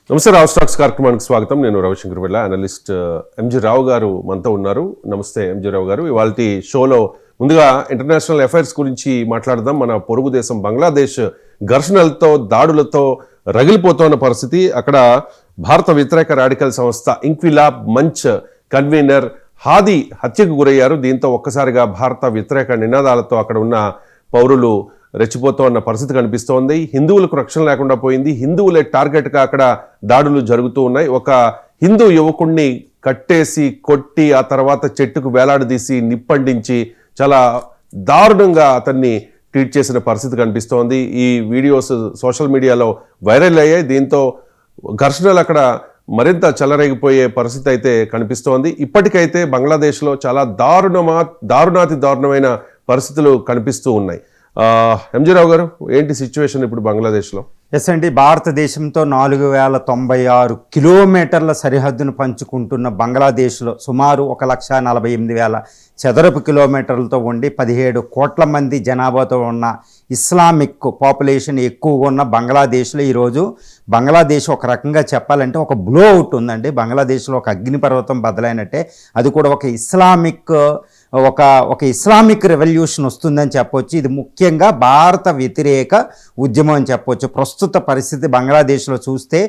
నమస్తే రావు స్టాక్స్ కార్యక్రమానికి స్వాగతం. నేను రవిశంకర్ వెళ్ళ అనలిస్ట్ ఎంజి రావు గారు మనతో ఉన్నారు. నమస్తే ఎంజి రావు గారు. ఇవాళ షోలో ముందుగా ఇంటర్నేషనల్ అఫైర్స్ గురించి మాట్లాడదాం. మన పొరుగు దేశం బంగ్లాదేశ్ ఘర్షణలతో దాడులతో రగిలిపోతున్న పరిస్థితి. అక్కడ భారత వ్యతిరేక రాడికల్ సంస్థ ఇంక్విలాబ్ మంచ్ కన్వీనర్ హాదీ హత్యకు గురయ్యారు. దీంతో ఒక్కసారిగా భారత వ్యతిరేక నినాదాలతో అక్కడ ఉన్న పౌరులు రెచ్చిపోతున్న పరిస్థితి కనిపిస్తోంది. హిందువులకు రక్షణ లేకుండా పోయింది. హిందువులే టార్గెట్గా అక్కడ దాడులు జరుగుతూ ఉన్నాయి. ఒక హిందూ యువకుడిని కట్టేసి కొట్టి ఆ తర్వాత చెట్టుకు వేలాడదీసి నిప్పండించి చాలా దారుణంగా అతన్ని ట్రీట్ చేసిన పరిస్థితి కనిపిస్తోంది. ఈ వీడియోస్ సోషల్ మీడియాలో వైరల్ అయ్యాయి. దీంతో ఘర్షణలు అక్కడ మరింత చెలరేగిపోయే పరిస్థితి అయితే కనిపిస్తోంది. ఇప్పటికైతే బంగ్లాదేశ్లో చాలా దారుణాతి దారుణమైన పరిస్థితులు కనిపిస్తూ ఉన్నాయి. ఎంజీ రావు గారు, ఏంటి సిచ్యువేషన్ ఇప్పుడు బంగ్లాదేశ్లో? ఎస్ అండి, భారతదేశంతో 4096 కిలోమీటర్ల సరిహద్దును పంచుకుంటున్న బంగ్లాదేశ్లో సుమారు 1,48,000 చదరపు కిలోమీటర్లతో ఉండి 17 కోట్ల మంది జనాభాతో ఉన్న ఇస్లామిక్ పాపులేషన్ ఎక్కువగా ఉన్న బంగ్లాదేశ్లో ఈరోజు బంగ్లాదేశ్ ఒక రకంగా చెప్పాలంటే ఒక బ్లో అవుట్ ఉందండి. బంగ్లాదేశ్లో ఒక అగ్నిపర్వతం బదలైనట్టే. అది కూడా ఒక ఇస్లామిక్ రెవల్యూషన్ వస్తుందని చెప్పొచ్చు. ఇది ముఖ్యంగా భారత వ్యతిరేక ఉద్యమం అని చెప్పొచ్చు. ప్రస్తుత పరిస్థితి బంగ్లాదేశ్లో చూస్తే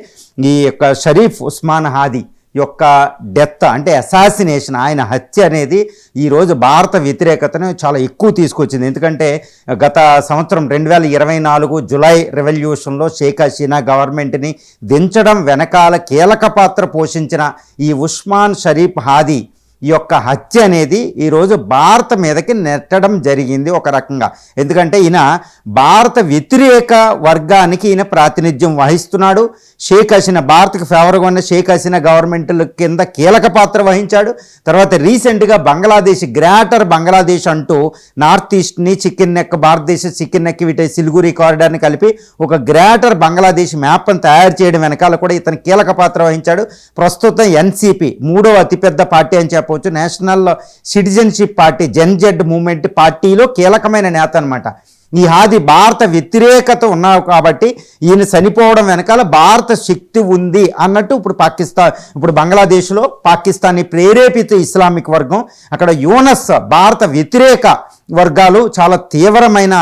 ఈ యొక్క షరీఫ్ ఉస్మాన్ హాదీ యొక్క డెత్ అంటే అసాసినేషన్, ఆయన హత్య అనేది ఈరోజు భారత వ్యతిరేకతను చాలా ఎక్కువ తీసుకొచ్చింది. ఎందుకంటే గత సంవత్సరం 2024 జులై రెవల్యూషన్లో షేక్ హసీనా గవర్నమెంట్ని దించడం వెనకాల కీలక పాత్ర పోషించిన ఈ ఉస్మాన్ షరీఫ్ హాదీ ఈ యొక్క హత్య అనేది ఈరోజు భారత మీదకి నెట్టడం జరిగింది ఒక రకంగా. ఎందుకంటే ఈయన భారత వ్యతిరేక వర్గానికి ఈయన ప్రాతినిధ్యం వహిస్తున్నాడు. షేక్ హసీనా, భారత్కి ఫేవర్గా ఉన్న షేక్ హసీనా గవర్నమెంట్ల కింద కీలక పాత్ర వహించాడు. తర్వాత రీసెంట్గా గ్రేటర్ బంగ్లాదేశ్ అంటూ నార్త్ ఈస్ట్ని చికెన్ నెక్, భారతదేశ చికెన్ నెక్ వీటి సిలిగురి కారిడార్ని కలిపి ఒక గ్రేటర్ బంగ్లాదేశ్ మ్యాప్ని తయారు చేయడం వెనకాల కూడా ఇతను కీలక పాత్ర వహించాడు. ప్రస్తుతం ఎన్సిపి 3వ అతిపెద్ద పార్టీ అని చెప్పవచ్చు. National citizenship party, Gen Z movement పార్టీలో కీలకమైన నేత అనమాట. ఈ హాది భారత వ్యతిరేకత ఉన్నావు కాబట్టి ఈయన చనిపోవడం వెనకాల భారత శక్తి ఉంది అన్నట్టు ఇప్పుడు బంగ్లాదేశ్లో పాకిస్తాన్ని ప్రేరేపిత ఇస్లామిక్ వర్గం, అక్కడ యూనస్ భారత వ్యతిరేక వర్గాలు చాలా తీవ్రమైన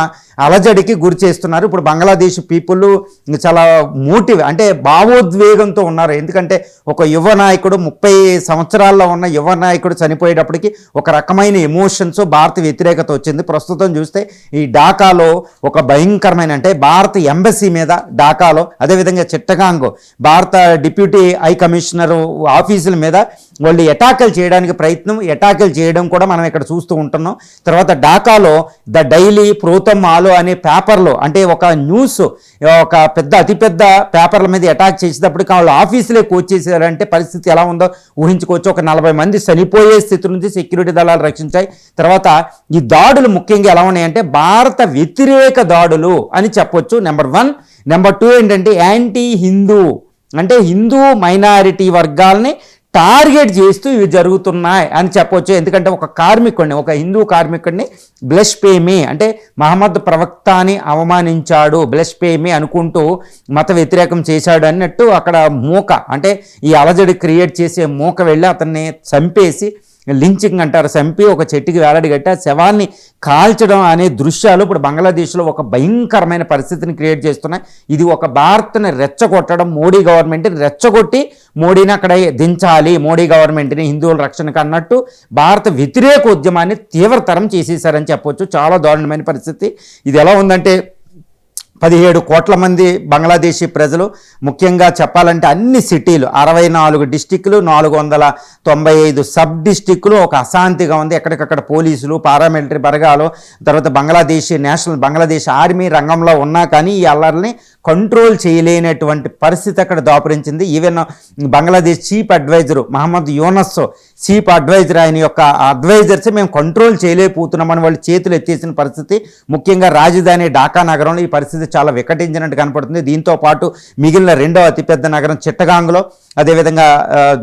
అలజడికి గురి చేస్తున్నారు. ఇప్పుడు బంగ్లాదేశ్ పీపుల్ చాలా అంటే భావోద్వేగంతో ఉన్నారు. ఎందుకంటే ఒక యువ నాయకుడు, 30 సంవత్సరాల్లో ఉన్న యువ నాయకుడు చనిపోయేటప్పటికి ఒక రకమైన ఎమోషన్స్, భారత వ్యతిరేకత వచ్చింది. ప్రస్తుతం చూస్తే ఈ ఢాకాలో ఒక భయంకరమైన అంటే భారత ఎంబసీ మీద ఢాకాలో, అదేవిధంగా చిట్టగాంగ్ భారత డిప్యూటీ హై కమిషనర్ ఆఫీసుల మీద వాళ్ళు అటాకులు చేయడం కూడా మనం ఇక్కడ చూస్తూ ఉంటున్నాం. తర్వాత ఢాకాలో ద డైలీ ప్రోతమ్ ఆలో అనే పేపర్లో, అంటే ఒక న్యూస్ ఒక అతిపెద్ద పేపర్ల మీద అటాక్ చేసేటప్పటికి వాళ్ళు ఆఫీసులోకి వచ్చేసారంటే పరిస్థితి ఎలా ఉందో ఊహించుకోవచ్చు. ఒక 40 మంది చనిపోయే స్థితి నుంచి సెక్యూరిటీ దళాలు రక్షించాయి. తర్వాత ఈ దాడులు ముఖ్యంగా ఎలా ఉన్నాయంటే భారత వ్యతిరేక దాడులు అని చెప్పొచ్చు. నెంబర్ 1. నెంబర్ 2 ఏంటంటే యాంటీ హిందూ, అంటే హిందూ మైనారిటీ వర్గాల్ని టార్గెట్ చేస్తూ ఇవి జరుగుతున్నాయి అని చెప్పొచ్చు. ఎందుకంటే ఒక హిందూ కార్మికుడిని బ్లెస్ పేమి అంటే మహమ్మద్ ప్రవక్తని అవమానించాడు, బ్లెస్ పేమి అనుకుంటూ మత వ్యతిరేకం చేశాడు అన్నట్టు అక్కడ అంటే ఈ అలజడి క్రియేట్ చేసే వెళ్ళి అతన్ని చంపేసి, లించింగ్ అంటారు, చంపి ఒక చెట్టుకి వేలాడగట్టి ఆ శవాన్ని కాల్చడం అనే దృశ్యాలు ఇప్పుడు బంగ్లాదేశ్లో ఒక భయంకరమైన పరిస్థితిని క్రియేట్ చేస్తున్నాయి. ఇది ఒక భారత్ని రెచ్చగొట్టడం, మోడీ గవర్నమెంట్ని రెచ్చగొట్టి మోడీని అక్కడ దించాలి, మోడీ గవర్నమెంట్ని హిందువుల రక్షణకు అన్నట్టు భారత వ్యతిరేక ఉద్యమాన్ని తీవ్రతరం చేసేసారని చెప్పొచ్చు. చాలా దారుణమైన పరిస్థితి. ఇది ఎలా ఉందంటే 17 కోట్ల మంది బంగ్లాదేశీ ప్రజలు, ముఖ్యంగా చెప్పాలంటే అన్ని సిటీలు, 64 డిస్టిక్లు, 495 సబ్ డిస్టిక్లు ఒక అశాంతిగా ఉంది. ఎక్కడికక్కడ పోలీసులు, పారామిలిటరీ బలగాలు, తర్వాత బంగ్లాదేశ్ ఆర్మీ రంగంలో ఉన్నా కానీ ఈ అల్లర్ని కంట్రోల్ చేయలేనటువంటి పరిస్థితి అక్కడ దాపురించింది. Even Bangladesh chief adviser Mohammed Yunus chief adviser, ఆయన యొక్క అడ్వైజర్స్ మేము కంట్రోల్ చేయలేకపోతున్నామని వాళ్ళు చేతులు ఎత్తేసిన పరిస్థితి. ముఖ్యంగా రాజధాని ఢాకా నగరంలో ఈ పరిస్థితి చాలా వికటించినట్టు కనపడుతుంది. దీంతో పాటు మిగిలిన 2వ అతిపెద్ద నగరం చిట్టగాంగ్లో, అదేవిధంగా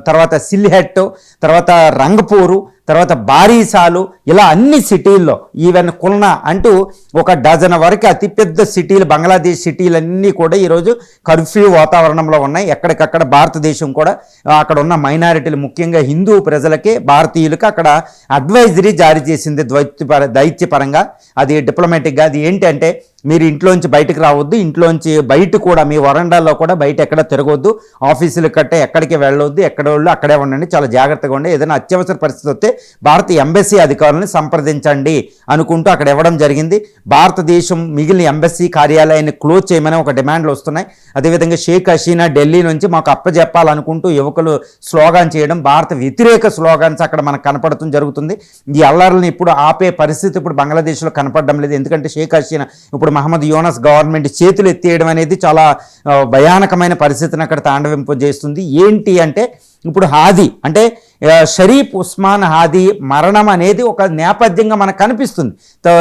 తర్వాత సిల్హెట్, తర్వాత రంగపూరు, తర్వాత బారీసాలు, ఇలా అన్ని సిటీల్లో ఈవెన్ కుల్నా అంటూ ఒక డజన్ వరకు అతిపెద్ద సిటీలు, బంగ్లాదేశ్ సిటీలన్నీ కూడా ఈరోజు కర్ఫ్యూ వాతావరణంలో ఉన్నాయి. ఎక్కడికక్కడ భారతదేశం కూడా అక్కడ ఉన్న మైనారిటీలు, ముఖ్యంగా హిందూ ప్రజలకి, భారతీయులకి అక్కడ అడ్వైజరీ జారీ చేసింది దౌత్యపరంగా, అది డిప్లొమాటిక్గా. అది ఏంటంటే మీరు ఇంట్లోంచి బయటకు రావద్దు, ఇంట్లోంచి బయట కూడా మీ వరండాల్లో కూడా బయట ఎక్కడ తిరగొద్దు, ఆఫీసులు కట్టే ఎక్కడికి వెళ్ళొద్దు, ఎక్కడ వాళ్ళు అక్కడే ఉండండి, చాలా జాగ్రత్తగా ఉండి ఏదైనా అత్యవసర పరిస్థితి వస్తే భారత ఎంబసీ అధికారులను సంప్రదించండి అనుకుంటూ అక్కడ ఇవ్వడం జరిగింది. భారతదేశం మిగిలిన ఎంబసీ కార్యాలయాన్ని క్లోజ్ చేయమని ఒక డిమాండ్లు వస్తున్నాయి. అదేవిధంగా షేక్ హసీనా ఢిల్లీ నుంచి మాకు అప్పజెప్పాలనుకుంటూ యువకులు స్లోగాన్ చేయడం, భారత వ్యతిరేక స్లోగాన్స్ అక్కడ మనకు కనపడటం జరుగుతుంది. ఈ అల్లర్లను ఇప్పుడు ఆపే పరిస్థితి ఇప్పుడు బంగ్లాదేశ్లో కనపడడం లేదు. ఎందుకంటే షేక్ హసీనా ఇప్పుడు మహమ్మద్ యూనస్ గవర్నమెంట్ చేతులు ఎత్తేయడం అనేది చాలా భయానకమైన పరిస్థితిని అక్కడ తాండవింపజేస్తుంది. ఏంటి అంటే ఇప్పుడు హాదీ అంటే షరీఫ్ ఉస్మాన్ హాదీ మరణం అనేది ఒక నేపథ్యంగా మనకు కనిపిస్తుంది.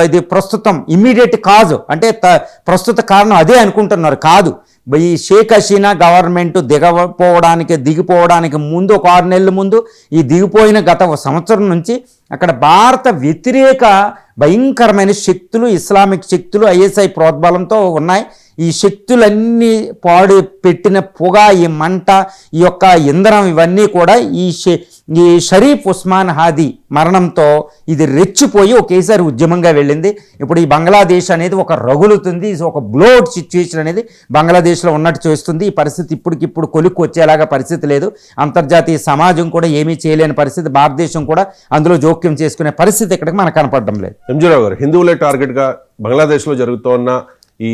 ఇది ప్రస్తుతం ఇమ్మీడియట్ కాజు అంటే ప్రస్తుత కారణం అదే అనుకుంటున్నారు. కాదు, ఈ షేక్ హసీనా గవర్నమెంట్ దిగిపోవడానికి ముందు ఒక 6 నెలల ముందు, ఈ దిగిపోయిన గత సంవత్సరం నుంచి అక్కడ భారత వ్యతిరేక భయంకరమైన శక్తులు, ఇస్లామిక్ శక్తులు ఐఎస్ఐ ప్రోద్బలంతో ఉన్నాయి. ఈ శక్తులన్నీ పాడు పెట్టిన పొగ, ఈ మంట, ఈ యొక్క ఇంధనం ఇవన్నీ కూడా ఈ షరీఫ్ ఉస్మాన్ హాదీ మరణంతో ఇది రెచ్చిపోయి ఒకేసారి ఉద్యమంగా వెళ్ళింది. ఇప్పుడు ఈ బంగ్లాదేశ్ అనేది ఒక రగులుతుంది, ఒక బ్లోడ్ సిచ్యువేషన్ అనేది బంగ్లాదేశ్లో ఉన్నట్టు చేస్తుంది. ఈ పరిస్థితి ఇప్పటికిప్పుడు కొలిక్కి వచ్చేలాగా పరిస్థితి లేదు. అంతర్జాతీయ సమాజం కూడా ఏమీ చేయలేని పరిస్థితి, భారతదేశం కూడా అందులో జోక్యం చేసుకునే పరిస్థితి ఇక్కడికి మనకు కనపడడం లేదు. ఎంజీ రావు గారు, హిందువులే టార్గెట్గా బంగ్లాదేశ్లో జరుగుతోన్న ఈ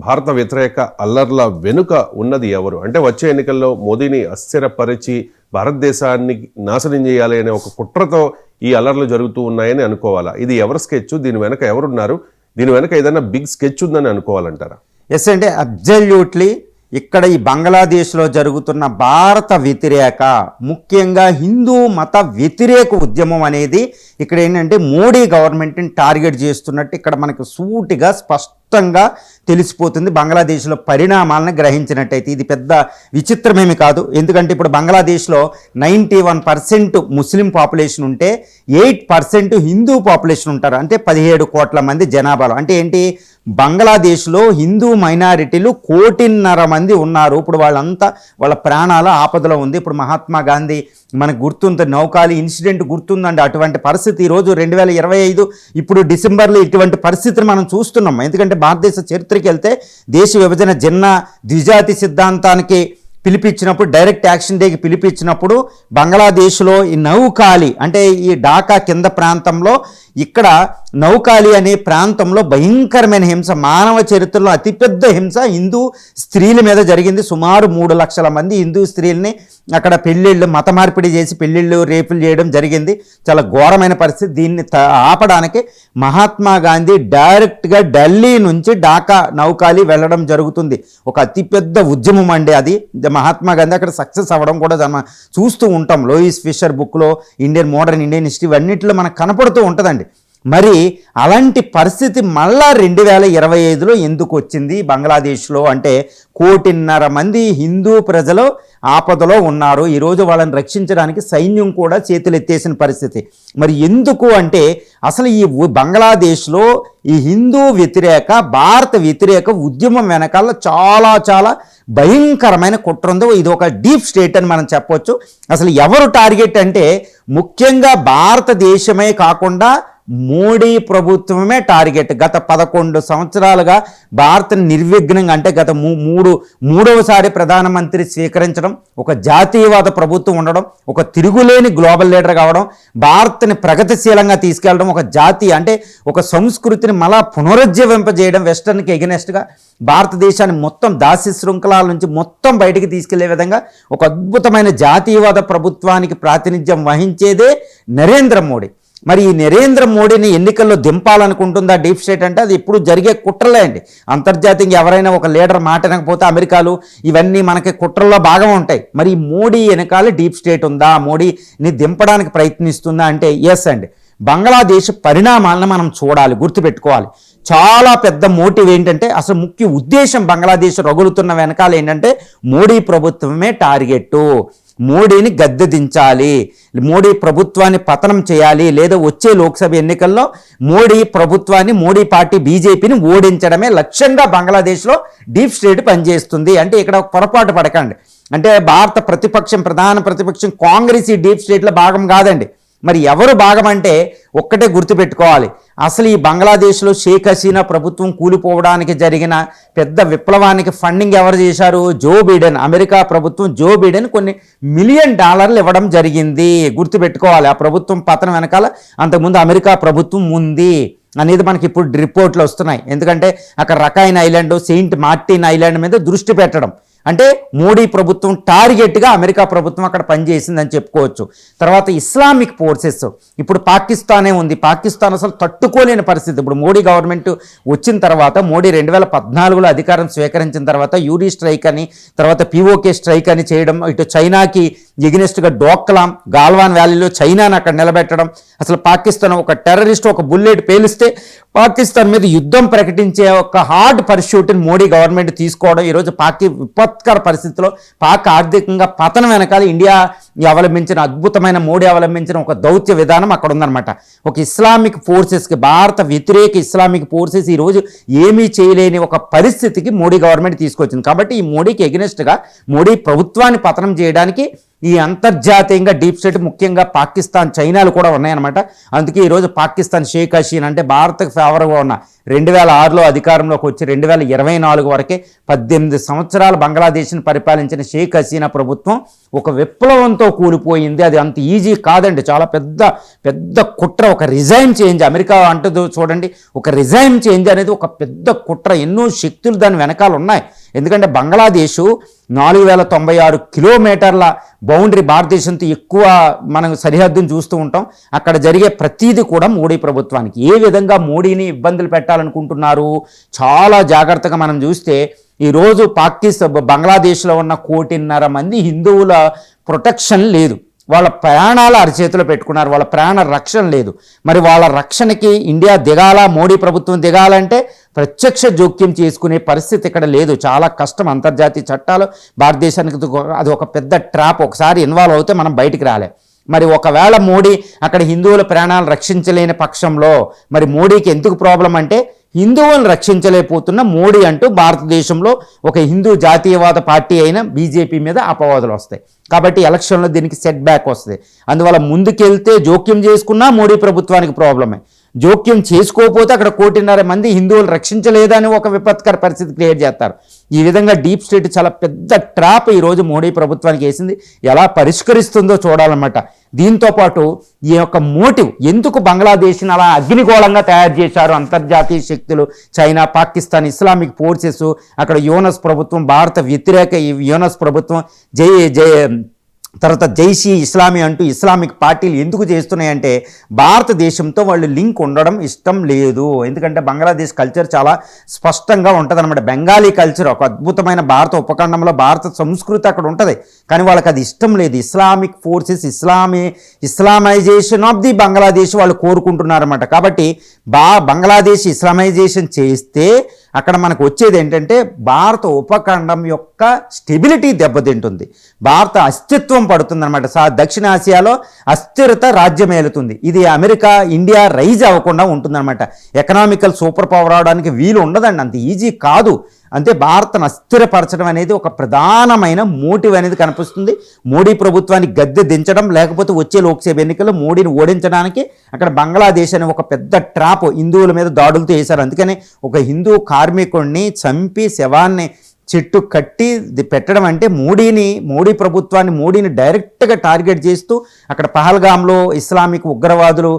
భారత వ్యతిరేక అల్లర్ల వెనుక ఉన్నది ఎవరు? అంటే వచ్చే ఎన్నికల్లో మోదీని అస్థిరపరిచి భారతదేశాన్ని నాశనం చేయాలి అనే ఒక కుట్రతో ఈ అల్లర్లు జరుగుతూ ఉన్నాయని అనుకోవాలా? ఇది ఎవరు స్కెచ్? దీని వెనక ఎవరున్నారు? దీని వెనక ఏదైనా బిగ్ స్కెచ్ ఉందని అనుకోవాలంటారా? ఎస్ అంటే అబ్జల్యూట్లీ ఇక్కడ ఈ బంగ్లాదేశ్లో జరుగుతున్న భారత వ్యతిరేక, ముఖ్యంగా హిందూ మత వ్యతిరేక ఉద్యమం అనేది ఇక్కడ ఏంటంటే మోడీ గవర్నమెంట్ని టార్గెట్ చేస్తున్నట్టు ఇక్కడ మనకు సూటిగా స్పష్టంగా తెలిసిపోతుంది. బంగ్లాదేశ్లో పరిణామాలను గ్రహించినట్టయితే ఇది పెద్ద విచిత్రమేమి కాదు. ఎందుకంటే ఇప్పుడు బంగ్లాదేశ్లో 91% ముస్లిం పాపులేషన్ ఉంటే 8% హిందూ పాపులేషన్ ఉంటారు. అంటే 17 కోట్ల మంది జనాభాలో. అంటే ఏంటి, బంగ్లాదేశ్లో హిందూ మైనారిటీలు 1.5 కోటి ఉన్నారు. ఇప్పుడు వాళ్ళంతా వాళ్ళ ప్రాణాల ఆపదలో ఉంది. ఇప్పుడు మహాత్మా గాంధీ మనకు గుర్తుంది, నౌకాలి ఇన్సిడెంట్ గుర్తుందండి. అటువంటి పరిస్థితి ఈరోజు 2025 ఇప్పుడు డిసెంబర్లో ఇటువంటి పరిస్థితిని మనం చూస్తున్నాం. ఎందుకంటే భారతదేశ చరిత్రకి వెళ్తే దేశ విభజన జిన్నా ద్విజాతి సిద్ధాంతానికి పిలిపించినప్పుడు, డైరెక్ట్ యాక్షన్ డేకి పిలిపించినప్పుడు బంగ్లాదేశ్లో ఈ నౌకాలి అంటే ఈ ఢాకా కింద ప్రాంతంలో ఇక్కడ నౌకాలి అనే ప్రాంతంలో భయంకరమైన హింస, మానవ చరిత్రలో అతిపెద్ద హింస హిందూ స్త్రీల మీద జరిగింది. సుమారు 3 లక్షల మంది హిందూ స్త్రీల్ని అక్కడ పెళ్ళిళ్ళు, మత మార్పిడి చేసి పెళ్ళిళ్ళు, రేపులు చేయడం జరిగింది. చాలా ఘోరమైన పరిస్థితి. దీన్ని ఆపడానికి మహాత్మా గాంధీ డైరెక్ట్గా ఢిల్లీ నుంచి ఢాకా నౌకాలి వెళ్ళడం జరుగుతుంది. ఒక అతిపెద్ద ఉద్యమం అండి అది. మహాత్మా గాంధీ అక్కడ సక్సెస్ అవ్వడం కూడా చూస్తూ ఉంటాం. లోయిస్ ఫిషర్ బుక్లో మోడర్న్ ఇండియన్ హిస్టరీ అన్నింటిలో మనకు కనపడుతూ ఉంటుందండి. మరి అలాంటి పరిస్థితి మళ్ళా 2025లో ఎందుకు వచ్చింది బంగ్లాదేశ్లో అంటే 1.5 కోటి మంది హిందూ ప్రజలు ఆపదలో ఉన్నారు. ఈరోజు వాళ్ళని రక్షించడానికి సైన్యం కూడా చేతులు ఎత్తేసిన పరిస్థితి. మరి ఎందుకు అంటే అసలు ఈ బంగ్లాదేశ్లో ఈ హిందూ వ్యతిరేక, భారత వ్యతిరేక ఉద్యమం వెనకాల చాలా చాలా భయంకరమైన కుట్ర ఉంది. ఇది ఒక డీప్ స్టేట్ అని మనం చెప్పొచ్చు. అసలు ఎవరు టార్గెట్ అంటే ముఖ్యంగా భారతదేశమే కాకుండా మోడీ ప్రభుత్వమే టార్గెట్. గత 11 సంవత్సరాలుగా భారత్ని నిర్విఘ్నంగా అంటే గత మూడవసారి ప్రధానమంత్రి స్వీకరించడం, ఒక జాతీయవాద ప్రభుత్వం ఉండడం, ఒక తిరుగులేని గ్లోబల్ లీడర్ కావడం, భారత్ని ప్రగతిశీలంగా తీసుకెళ్ళడం, ఒక జాతీయ అంటే ఒక సంస్కృతిని మళ్ళా పునరుజ్జీవింపజేయడం, వెస్టర్న్కి ఎగనెస్ట్గా భారతదేశాన్ని మొత్తం దాస్య శృంఖలాల నుంచి మొత్తం బయటికి తీసుకెళ్లే విధంగా ఒక అద్భుతమైన జాతీయవాద ప్రభుత్వానికి ప్రాతినిధ్యం వహించేదే నరేంద్ర మోడీ. మరి ఈ నరేంద్ర మోడీని ఎన్నికల్లో దింపాలనుకుంటుందా డీప్ స్టేట్ అంటే అది ఇప్పుడు జరిగే కుట్రలే అండి. అంతర్జాతీయంగా ఎవరైనా ఒక లీడర్ మాట వినకపోతే అమెరికాలు ఇవన్నీ మనకి కుట్రల్లో భాగం ఉంటాయి. మరి ఈ మోడీ వెనకాల డీప్ స్టేట్ ఉందా, మోడీని దింపడానికి ప్రయత్నిస్తుందా అంటే ఎస్ అండి. బంగ్లాదేశ్ పరిణామాలను మనం చూడాలి, గుర్తుపెట్టుకోవాలి. చాలా పెద్ద మోటివ్ ఏంటంటే అసలు ముఖ్య ఉద్దేశం బంగ్లాదేశ్ రగులుతున్న వెనకాల ఏంటంటే మోడీ ప్రభుత్వమే టార్గెట్. మోడీని గద్దె దించాలి, మోడీ ప్రభుత్వాన్ని పతనం చేయాలి, లేదా వచ్చే లోక్సభ ఎన్నికల్లో మోడీ ప్రభుత్వాన్ని, మోడీ పార్టీ బీజేపీని ఓడించడమే లక్ష్యంగా బంగ్లాదేశ్లో డీప్ స్టేట్ పనిచేస్తుంది. అంటే ఇక్కడ పొరపాటు పడకండి. అంటే భారత ప్రతిపక్షం, ప్రధాన ప్రతిపక్షం కాంగ్రెస్ ఈ డీప్ స్టేట్లో భాగం కాదండి. మరి ఎవరు భాగం అంటే ఒక్కటే గుర్తుపెట్టుకోవాలి, అసలు ఈ బంగ్లాదేశ్లో షేక్ హసీనా ప్రభుత్వం కూలిపోవడానికి జరిగిన పెద్ద విప్లవానికి ఫండింగ్ ఎవరు చేశారు? Joe Biden. అమెరికా ప్రభుత్వం జో బిడెన్ కొన్ని $1 మిలియన్ ఇవ్వడం జరిగింది. గుర్తుపెట్టుకోవాలి, ఆ ప్రభుత్వం పతనం వెనకాల అంతకుముందు అమెరికా ప్రభుత్వం ఉంది అనేది మనకి ఇప్పుడు రిపోర్ట్లు వస్తున్నాయి. ఎందుకంటే అక్కడ రకైన్ ఐలాండ్, సెయింట్ మార్టిన్ ఐలాండ్ మీద దృష్టి పెట్టడం, అంటే మోడీ ప్రభుత్వం టార్గెట్గా అమెరికా ప్రభుత్వం అక్కడ పనిచేసిందని చెప్పుకోవచ్చు. తర్వాత ఇస్లామిక్ ఫోర్సెస్, ఇప్పుడు పాకిస్తానే ఉంది. పాకిస్తాన్ అసలు తట్టుకోలేని పరిస్థితి. ఇప్పుడు మోడీ గవర్నమెంట్ వచ్చిన తర్వాత, మోడీ 2014లో అధికారం స్వీకరించిన తర్వాత యూరీ స్ట్రైక్ అని, తర్వాత పిఓకే స్ట్రైక్ అని చేయడం, ఇటు చైనాకి ఎగినెస్ట్గా డోక్లాం, గాల్వాన్ వ్యాలీలో చైనాను అక్కడ నిలబెట్టడం, అసలు పాకిస్తాన్ ఒక టెర్రరిస్ట్ ఒక బుల్లెట్ పేలిస్తే పాకిస్తాన్ మీద యుద్ధం ప్రకటించే ఒక హార్డ్ పర్ష్యూట్ని మోడీ గవర్నమెంట్ తీసుకోవడం, ఈరోజు విపత్కర పరిస్థితిలో పాక్ ఆర్థికంగా పతనం వెనకాల ఇండియా అవలంబించిన అద్భుతమైన, మోడీ అవలంబించిన ఒక దౌత్య విధానం అక్కడ ఉందన్నమాట. ఒక ఇస్లామిక్ ఫోర్సెస్కి, భారత వ్యతిరేక ఇస్లామిక్ ఫోర్సెస్ ఈరోజు ఏమీ చేయలేని ఒక పరిస్థితికి మోడీ గవర్నమెంట్ తీసుకొచ్చింది. కాబట్టి ఈ మోడీకి ఎగనెస్ట్గా, మోడీ ప్రభుత్వాన్ని పతనం చేయడానికి ఈ అంతర్జాతీయంగా డీప్ స్టేట్, ముఖ్యంగా పాకిస్తాన్, చైనాలు కూడా ఉన్నాయన్నమాట. అందుకే ఈరోజు పాకిస్తాన్ షేక్ హసీనా అంటే భారత్కు ఫేవర్గా ఉన్న 2006లో అధికారంలోకి వచ్చి 2024 వరకే 18 సంవత్సరాలు బంగ్లాదేశ్ని పరిపాలించిన షేక్ హసీనా ప్రభుత్వం ఒక విప్లవంతో కూలిపోయింది. అది అంత ఈజీ కాదండి, చాలా పెద్ద పెద్ద కుట్ర. ఒక రిజైమ్ చేంజ్, అమెరికా అంటూ చూడండి, ఒక రిజైమ్ చేంజ్ అనేది ఒక పెద్ద కుట్ర. ఎన్నో శక్తులు దాని వెనకాల ఉన్నాయి. ఎందుకంటే బంగ్లాదేశ్ 4096 కిలోమీటర్ల బౌండరీ, భారతదేశంతో ఎక్కువ మనం సరిహద్దును చూస్తూ ఉంటాం. అక్కడ జరిగే ప్రతీది కూడా మోడీ ప్రభుత్వానికి. ఏ విధంగా మోడీని ఇబ్బందులు పెట్టాలనుకుంటున్నారు చాలా జాగ్రత్తగా మనం చూస్తే, ఈరోజు బంగ్లాదేశ్లో ఉన్న 1.5 కోటి మంది హిందువుల ప్రొటెక్షన్ లేదు. వాళ్ళ ప్రాణాలు అరచేతిలో పెట్టుకున్నారు, వాళ్ళ ప్రాణ రక్షణ లేదు. మరి వాళ్ళ రక్షణకి ఇండియా దిగాల, మోడీ ప్రభుత్వం దిగాలంటే ప్రత్యక్ష జోక్యం చేసుకునే పరిస్థితి ఇక్కడ లేదు. చాలా కష్టం. అంతర్జాతీయ చట్టాలు భారతదేశానికి అది ఒక పెద్ద ట్రాప్. ఒకసారి ఇన్వాల్వ్ అవుతే మనం బయటికి రాలే. మరి ఒకవేళ మోడీ అక్కడ హిందువుల ప్రాణాలు రక్షించలేని పక్షంలో మరి మోడీకి ఎందుకు ప్రాబ్లం అంటే, హిందువులను రక్షించలేకపోతున్న మోడీ అంటూ భారతదేశంలో ఒక హిందూ జాతీయవాద పార్టీ అయిన బీజేపీ మీద అపవాదులు వస్తాయి. కాబట్టి ఎలక్షన్లో దీనికి సెట్ బ్యాక్ వస్తుంది. అందువల్ల ముందుకెళ్తే జోక్యం చేసుకున్నా మోడీ ప్రభుత్వానికి ప్రాబ్లమే. జోక్యం చేసుకోకపోతే అక్కడ 1.5 కోటి మంది హిందువులు రక్షించలేదని ఒక విపత్కర పరిస్థితి క్రియేట్ చేస్తారు. ఈ విధంగా డీప్ స్టేట్ చాలా పెద్ద ట్రాప్ ఈరోజు మోడీ ప్రభుత్వానికి వేసింది. ఎలా పరిష్కరిస్తుందో చూడాలన్నమాట. దీంతోపాటు ఈ యొక్క మోటివ్, ఎందుకు బంగ్లాదేశ్ని అలా అగ్నిగోళంగా తయారు చేశారు అంతర్జాతీయ శక్తులు, చైనా, పాకిస్తాన్, ఇస్లామిక్ ఫోర్సెస్, అక్కడ యూనస్ ప్రభుత్వం, భారత వ్యతిరేక యూనస్ ప్రభుత్వం, తర్వాత జైషీ ఇస్లామీ అంటూ ఇస్లామిక్ పార్టీలు ఎందుకు చేస్తున్నాయంటే, భారతదేశంతో వాళ్ళు లింక్ ఉండడం ఇష్టం లేదు. ఎందుకంటే బంగ్లాదేశ్ కల్చర్ చాలా స్పష్టంగా ఉంటుంది అనమాట. బెంగాలీ కల్చర్ ఒక అద్భుతమైన భారత ఉపఖండంలో భారత సంస్కృతి అక్కడ ఉంటుంది. కానీ వాళ్ళకి అది ఇష్టం లేదు. Islamic forces, Islamization of the Bangladesh వాళ్ళు కోరుకుంటున్నారన్నమాట. కాబట్టి బంగ్లాదేశ్ ఇస్లామైజేషన్ చేస్తే అక్కడ మనకు వచ్చేది ఏంటంటే, భారత ఉపఖండం యొక్క స్టెబిలిటీ దెబ్బతింటుంది, భారత అస్తిత్వం పడుతుందన్నమాట. దక్షిణాసియాలో అస్థిరత రాజ్యం ఏలుతుంది. ఇది అమెరికా, ఇండియా రైజ్ అవ్వకుండా ఉంటుందన్నమాట. ఎకనామికల్ సూపర్ పవర్ అవడానికి వీలు ఉండదండి, అంత ఈజీ కాదు. అంటే భారత్ను అస్థిరపరచడం అనేది ఒక ప్రధానమైన మోటివ్ అనేది కనిపిస్తుంది. మోడీ ప్రభుత్వాన్ని గద్దె దించడం, లేకపోతే వచ్చే లోక్సభ ఎన్నికల్లో మోడీని ఓడించడానికి అక్కడ బంగ్లాదేశ్ అనే ఒక పెద్ద ట్రాప్ హిందువుల మీద దాడులతో వేశారు. అందుకని ఒక హిందూ కార్మికుడిని చంపి శవాన్ని చెట్టు కట్టి పెట్టడం అంటే మోడీ ప్రభుత్వాన్ని, మోడీని డైరెక్ట్గా టార్గెట్ చేస్తూ అక్కడ పహల్గామ్లో ఇస్లామిక్ ఉగ్రవాదులు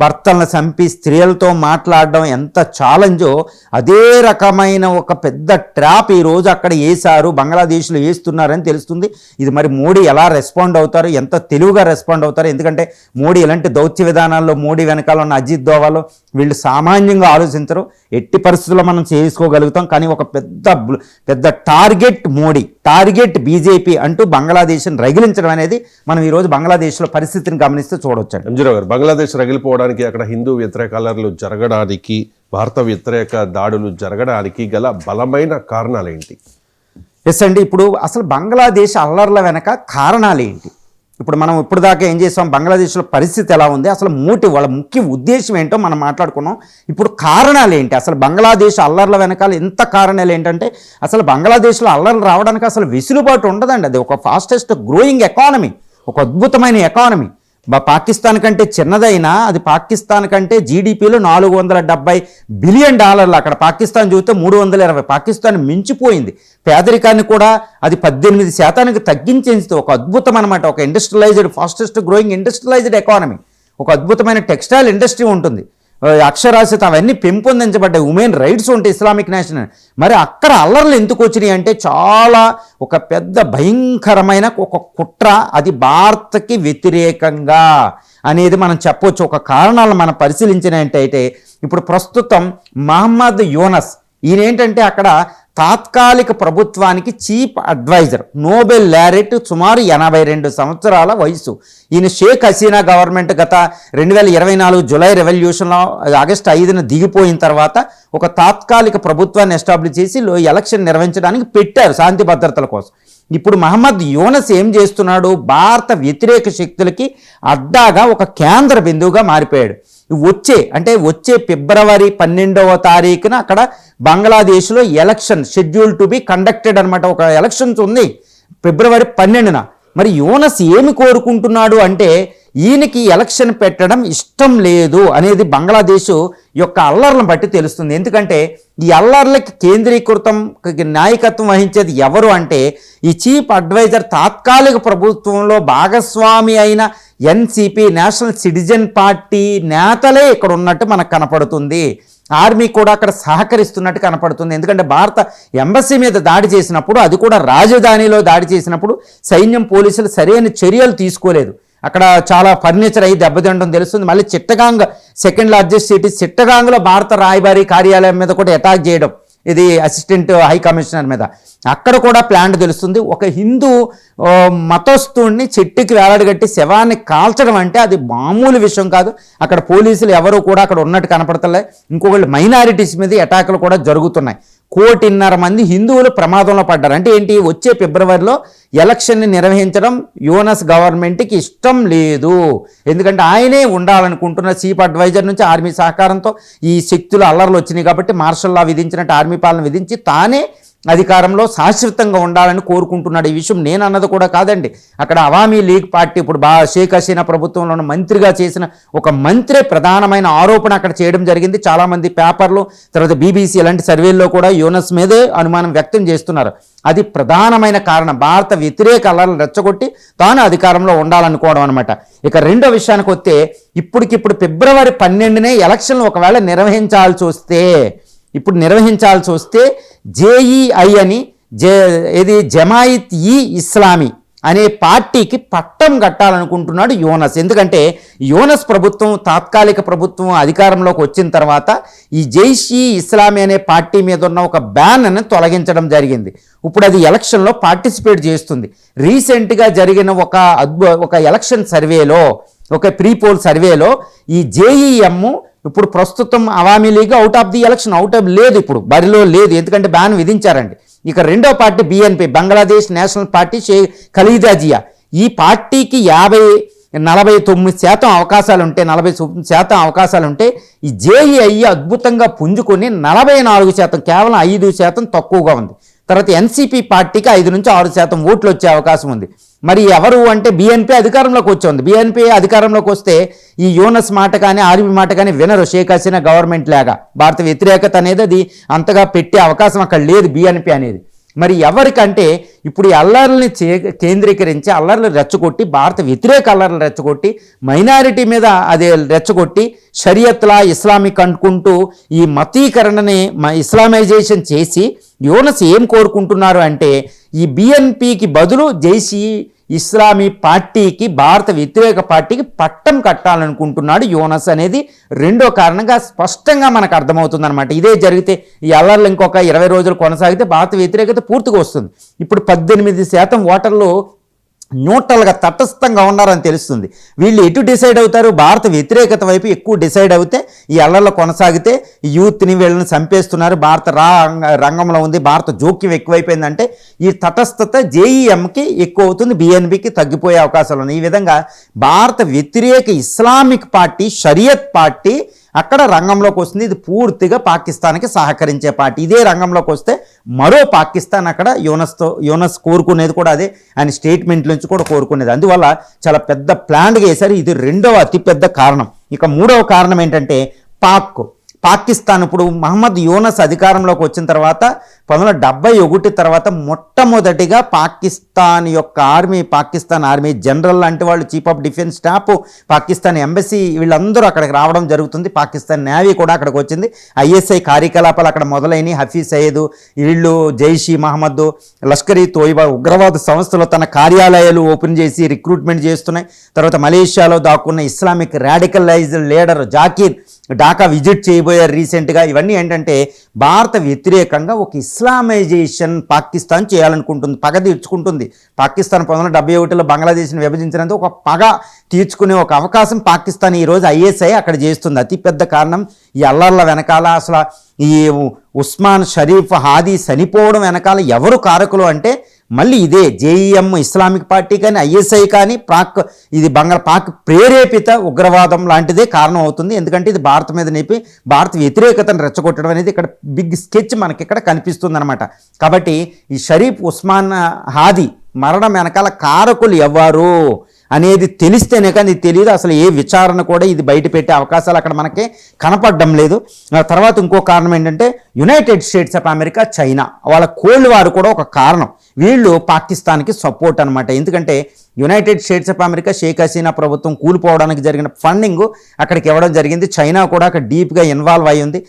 భర్తలను చంపి స్త్రీలతో మాట్లాడడం ఎంత ఛాలెంజో, అదే రకమైన ఒక పెద్ద ట్రాప్ ఈరోజు అక్కడ వేశారు, బంగ్లాదేశ్లో వేస్తున్నారని తెలుస్తుంది. ఇది మరి మోడీ ఎలా రెస్పాండ్ అవుతారు, ఎంత తెలివిగా రెస్పాండ్ అవుతారు. ఎందుకంటే మోడీ ఇలాంటి దౌత్య విధానాల్లో, మోడీ వెనకాల ఉన్న అజిత్ దోవాలో వీళ్ళు సామాన్యంగా ఆలోచించరు. ఎట్టి పరిస్థితుల్లో మనం చేసుకోగలుగుతాం. కానీ ఒక పెద్ద టార్గెట్ మోడీ, టార్గెట్ బీజేపీ అంటూ బంగ్లాదేశ్ని రగిలించడం అనేది మనం ఈరోజు బంగ్లాదేశ్లో పరిస్థితిని గమనిస్తే చూడవచ్చు. ఎంజీరావు గారు, బంగ్లాదేశ్ రగిలిపోవడానికి, అక్కడ హిందూ వ్యతిరేక అల్లర్లు జరగడానికి, భారత వ్యతిరేక దాడులు జరగడానికి గల బలమైన కారణాలు ఏంటి? ఎస్ అండి. ఇప్పుడు అసలు బంగ్లాదేశ్ అల్లర్ల వెనక కారణాలు ఏంటి? ఇప్పుడు మనం ఇప్పుడు దాకా ఏం చేసాం, బంగ్లాదేశ్లో పరిస్థితి ఎలా ఉంది, అసలు వాళ్ళ ముఖ్య ఉద్దేశం ఏంటో మనం మాట్లాడుకున్నాం. ఇప్పుడు కారణాలు ఏంటి, అసలు బంగ్లాదేశ్ అల్లర్ల వెనకాల ఎంత కారణాలు ఏంటంటే, అసలు బంగ్లాదేశ్లో అల్లర్లు రావడానికి అసలు వెసులుబాటు ఉండదండి. అది ఒక ఫాస్టెస్ట్ గ్రోయింగ్ ఎకానమీ, ఒక అద్భుతమైన ఎకానమీ. పాకిస్తాన్ కంటే చిన్నదైనా అది పాకిస్తాన్ కంటే జీడిపిలో $470 బిలియన్. అక్కడ పాకిస్తాన్ చూస్తే 320. పాకిస్తాన్ మించిపోయింది. పేదరికాన్ని కూడా అది 18% తగ్గించేసి ఒక అద్భుతం అనమాట. ఒక industrialised, fastest growing industrialised economy. ఒక అద్భుతమైన టెక్స్టైల్ ఇండస్ట్రీ ఉంటుంది. అక్షరాస్యత అవన్నీ పెంపొందించబడ్డాయి. ఉమెన్ రైట్స్ ఉంటాయి, ఇస్లామిక్ నేషన్. మరి అక్కడ అల్లర్లు ఎందుకు వచ్చినాయి అంటే, చాలా ఒక పెద్ద భయంకరమైన ఒక కుట్ర, అది భారత్కి వ్యతిరేకంగా అనేది మనం చెప్పవచ్చు. ఒక కారణాలను మనం పరిశీలించినట్టయితే, ఇప్పుడు ప్రస్తుతం మహమ్మద్ యూనస్ ఈయన ఏంటంటే అక్కడ తాత్కాలిక ప్రభుత్వానికి చీఫ్ అడ్వైజర్, నోబెల్ లారెట్, సుమారు 82 సంవత్సరాల వయసు. ఈయన షేక్ హసీనా గవర్నమెంట్ గత 2024 జూలై రెవల్యూషన్లో ఆగస్టు 5న దిగిపోయిన తర్వాత ఒక తాత్కాలిక ప్రభుత్వాన్ని ఎస్టాబ్లిష్ చేసి ఎలక్షన్ నిర్వహించడానికి పెట్టారు శాంతి భద్రతల కోసం. ఇప్పుడు మహమ్మద్ యూనస్ ఏం చేస్తున్నాడు, భారత వ్యతిరేక శక్తులకి అడ్డాగా ఒక కేంద్ర బిందువుగా మారిపోయాడు. వచ్చే ఫిబ్రవరి 12వ తారీఖున అక్కడ బంగ్లాదేశ్లో election schedule to be conducted అనమాట. ఒక ఎలక్షన్స్ ఉంది ఫిబ్రవరి 12న. మరి యూనస్ ఏమి కోరుకుంటున్నాడు అంటే, ఈయనకి ఎలక్షన్ పెట్టడం ఇష్టం లేదు అనేది బంగ్లాదేశ్ యొక్క అల్లర్లను బట్టి తెలుస్తుంది. ఎందుకంటే ఈ అల్లర్లకి కేంద్రీకృతం నాయకత్వం వహించేది ఎవరు అంటే, ఈ చీఫ్ అడ్వైజర్ తాత్కాలిక ప్రభుత్వంలో భాగస్వామి అయిన ఎన్సిపి, నేషనల్ సిటిజన్ పార్టీ నేతలే ఇక్కడ ఉన్నట్టు మనకు కనపడుతుంది. ఆర్మీ కూడా అక్కడ సహకరిస్తున్నట్టు కనపడుతుంది. ఎందుకంటే భారత ఎంబసీ మీద దాడి చేసినప్పుడు, అది కూడా రాజధానిలో దాడి చేసినప్పుడు సైన్యం, పోలీసులు సరైన చర్యలు తీసుకోలేదు. అక్కడ చాలా ఫర్నిచర్ అయ్యి దెబ్బతింటం తెలుస్తుంది. మళ్ళీ చిట్టగాంగ్, సెకండ్ లార్జెస్ట్ సిటీ చిట్టగాంగ్లో భారత రాయబారి కార్యాలయం మీద కూడా అటాక్ చేయడం, ఇది అసిస్టెంట్ హై కమిషనర్ మీద, అక్కడ కూడా ప్లాన్ తెలుస్తుంది. ఒక హిందూ మతస్థుడిని చెట్టుకి వేలాడగట్టి శవాన్ని కాల్చడం అంటే అది మామూలు విషయం కాదు. అక్కడ పోలీసులు ఎవరు కూడా అక్కడ ఉన్నట్టు కనపడతలే. ఇంకొకళ్ళు మైనారిటీస్ మీద అటాకులు కూడా జరుగుతున్నాయి. 1.5 కోటి హిందువులు ప్రమాదంలో పడ్డారు. అంటే ఏంటి, వచ్చే ఫిబ్రవరిలో ఎలక్షన్ని నిర్వహించడం యూనస్ గవర్నమెంట్కి ఇష్టం లేదు. ఎందుకంటే ఆయనే ఉండాలనుకుంటున్న చీఫ్ అడ్వైజర్ నుంచి ఆర్మీ సహకారంతో ఈ శక్తులు అల్లర్లు వచ్చినాయి కాబట్టి మార్షల్ లా విధించినట్టు ఆర్మీ పాలన విధించి తానే అధికారంలో శాశ్వతంగా ఉండాలని కోరుకుంటున్నాడు. ఈ విషయం నేను అన్నది కూడా కాదండి. అక్కడ అవామీ లీగ్ పార్టీ, ఇప్పుడు షేక్ హసీనా ప్రభుత్వంలో మంత్రిగా చేసిన ఒక మంత్రే ప్రధానమైన ఆరోపణ అక్కడ చేయడం జరిగింది. చాలామంది పేపర్లు, తర్వాత BBC ఇలాంటి సర్వేల్లో కూడా యూనస్ మీదే అనుమానం వ్యక్తం చేస్తున్నారు. అది ప్రధానమైన కారణం, భారత వ్యతిరేక అల్లర్లు రెచ్చగొట్టి తాను అధికారంలో ఉండాలనుకోవడం అనమాట. ఇక రెండో విషయానికి వస్తే, ఇప్పటికిప్పుడు ఫిబ్రవరి 12నే ఎలక్షన్లు ఒకవేళ నిర్వహించాల్సి వస్తే JEI అని జమాయిత్ ఈ ఇస్లామీ అనే పార్టీకి పట్టం కట్టాలనుకుంటున్నాడు యూనస్. ఎందుకంటే యూనస్ ప్రభుత్వం, తాత్కాలిక ప్రభుత్వం అధికారంలోకి వచ్చిన తర్వాత ఈ జైషీ ఇస్లామీ అనే పార్టీ మీద ఉన్న ఒక బ్యాన్ను తొలగించడం జరిగింది. ఇప్పుడు అది ఎలక్షన్లో పార్టిసిపేట్ చేస్తుంది. రీసెంట్గా జరిగిన ఒక ఎలక్షన్ సర్వేలో, ఒక ప్రీపోల్ సర్వేలో ఈ JEM ఇప్పుడు ప్రస్తుతం అవామీ లీగ్ అవుట్ ఆఫ్ లేదు, ఇప్పుడు బరిలో లేదు. ఎందుకంటే బ్యాన్ విధించారండి. ఇక రెండో party BNP, Bangladesh national party, Khaleda Zia, ఈ పార్టీకి 49% అవకాశాలు ఉంటే, 40% అవకాశాలు ఉంటే, ఈ JEI అద్భుతంగా పుంజుకొని 44%, కేవలం 5% తక్కువగా ఉంది. తర్వాత NCP పార్టీకి 5 నుంచి 6% ఓట్లు వచ్చే అవకాశం ఉంది. మరి ఎవరు అంటే BNP అధికారంలోకి వచ్చింది. BNP అధికారంలోకి వస్తే ఈ యూనస్ మాట కానీ ఆర్మీ మాట కానీ వినరు. షేక్ హసీనా గవర్నమెంట్ లాగా భారత వ్యతిరేకత అనేది అది అంతగా పెట్టే అవకాశం అక్కడ లేదు BNP అనేది. మరి ఎవరికంటే ఇప్పుడు ఈ అల్లర్లని కేంద్రీకరించి అల్లర్లు రెచ్చగొట్టి, భారత వ్యతిరేక అల్లర్లు రెచ్చగొట్టి, మైనారిటీ మీద అదే రెచ్చగొట్టి, షరియత్లా ఇస్లామిక్ అనుకుంటూ ఈ మతీకరణని ఇస్లామైజేషన్ చేసి యూనస్ ఏం కోరుకుంటున్నారు అంటే, ఈ BNPకి బదులు జైషీ ఇస్లామీ పార్టీకి, భారత వ్యతిరేక పార్టీకి పట్టం కట్టాలనుకుంటున్నాడు యూనస్ అనేది రెండో కారణంగా స్పష్టంగా మనకు అర్థమవుతుంది అనమాట. ఇదే జరిగితే ఈ అల్లర్లు ఇంకొక 20 రోజులు కొనసాగితే భారత వ్యతిరేకత పూర్తిగా వస్తుంది. ఇప్పుడు 18% ఓటర్లు న్యూట్రల్గా తటస్థంగా ఉన్నారని తెలుస్తుంది. వీళ్ళు ఎటు డిసైడ్ అవుతారు? భారత వ్యతిరేకత వైపు ఎక్కువ డిసైడ్ అవుతే ఈ అల్లర్లు కొనసాగితే ఈ యూత్ని వీళ్ళని చంపేస్తున్నారు, భారత రంగంలో ఉంది, భారత జోక్యం ఎక్కువైపోయిందంటే ఈ తటస్థత జేఈఎంకి ఎక్కువ అవుతుంది, బిఎన్బికి తగ్గిపోయే అవకాశాలు ఉన్నాయి. ఈ విధంగా భారత వ్యతిరేక ఇస్లామిక్ పార్టీ, షరియత్ పార్టీ అక్కడ రంగంలోకి వస్తుంది. ఇది పూర్తిగా పాకిస్తాన్కి సహకరించే పార్టీ. ఇదే రంగంలోకి వస్తే మరో పాకిస్తాన్ అక్కడ యూనస్ కోరుకునేది కూడా అదే, ఆయన స్టేట్మెంట్ నుంచి కూడా కోరుకునేది. అందువల్ల చాలా పెద్ద ప్లాన్గా వేశారు. ఇది రెండవ అతిపెద్ద కారణం. ఇక మూడవ కారణం ఏంటంటే పాకిస్తాన్. ఇప్పుడు మహమ్మద్ యూనస్ అధికారంలోకి వచ్చిన తర్వాత 1971 తర్వాత మొట్టమొదటిగా పాకిస్తాన్ యొక్క పాకిస్తాన్ ఆర్మీ జనరల్ లాంటి వాళ్ళు, chief of defence staff, Pakistan embassy వీళ్ళందరూ అక్కడికి రావడం జరుగుతుంది. పాకిస్తాన్ నేవీ కూడా అక్కడికి వచ్చింది. ఐఎస్ఐ కార్యకలాపాలు అక్కడ మొదలైనవి. హఫీజ్ సయీద్ వీళ్ళు జైషీ మహమ్మద్, లష్కరీ తోయిబా ఉగ్రవాద సంస్థలు తన కార్యాలయాలు ఓపెన్ చేసి రిక్రూట్మెంట్ చేస్తున్నాయి. తర్వాత మలేషియాలో దాక్కున్న Islamic radicalized leader Zakir Dhaka visit చేయబోయారు రీసెంట్గా. ఇవన్నీ ఏంటంటే భారత వ్యతిరేకంగా ఒక ఇస్లామైజేషన్ పాకిస్తాన్ చేయాలనుకుంటుంది, పగ తీర్చుకుంటుంది. పాకిస్తాన్ 1971లో బంగ్లాదేశ్ని విభజించినందుకు ఒక పగ తీర్చుకునే ఒక అవకాశం పాకిస్తాన్ ఈరోజు ఐఎస్ఐ అక్కడ చేస్తుంది. అతిపెద్ద కారణం ఈ అల్లర్ల వెనకాల, అసలు ఈ ఉస్మాన్ షరీఫ్ హాదీ చనిపోవడం వెనకాల ఎవరు కారకులు అంటే మళ్ళీ ఇదే జేఈఎం ఇస్లామిక్ పార్టీ కానీ ఐఎస్ఐ కానీ ఇది పాక్ ప్రేరేపిత ఉగ్రవాదం లాంటిదే కారణం అవుతుంది. ఎందుకంటే ఇది భారత్ మీద నేపి భారత వ్యతిరేకతను రెచ్చగొట్టడం అనేది ఇక్కడ బిగ్ స్కెచ్ మనకి ఇక్కడ కనిపిస్తుంది అనమాట. కాబట్టి ఈ షరీఫ్ ఉస్మాన్ హాదీ మరణం వెనకాల కారకులు ఎవరు అనేది తెలిస్తేనే కానీ ఇది తెలియదు. అసలు ఏ విచారణ కూడా ఇది బయట పెట్టే అవకాశాలు అక్కడ మనకి కనపడడం లేదు. తర్వాత ఇంకో కారణం ఏంటంటే United States of America, China వాళ్ళ కోల్డ్ వార్ కూడా ఒక కారణం. వీళ్ళు పాకిస్తాన్కి సపోర్ట్ అనమాట. ఎందుకంటే United States of America Sheikh Hasina ప్రభుత్వం కూలిపోవడానికి జరిగిన ఫండింగ్ అక్కడికి ఇవ్వడం జరిగింది. చైనా కూడా అక్కడ డీప్గా ఇన్వాల్వ్ అయ్యి ఉంది.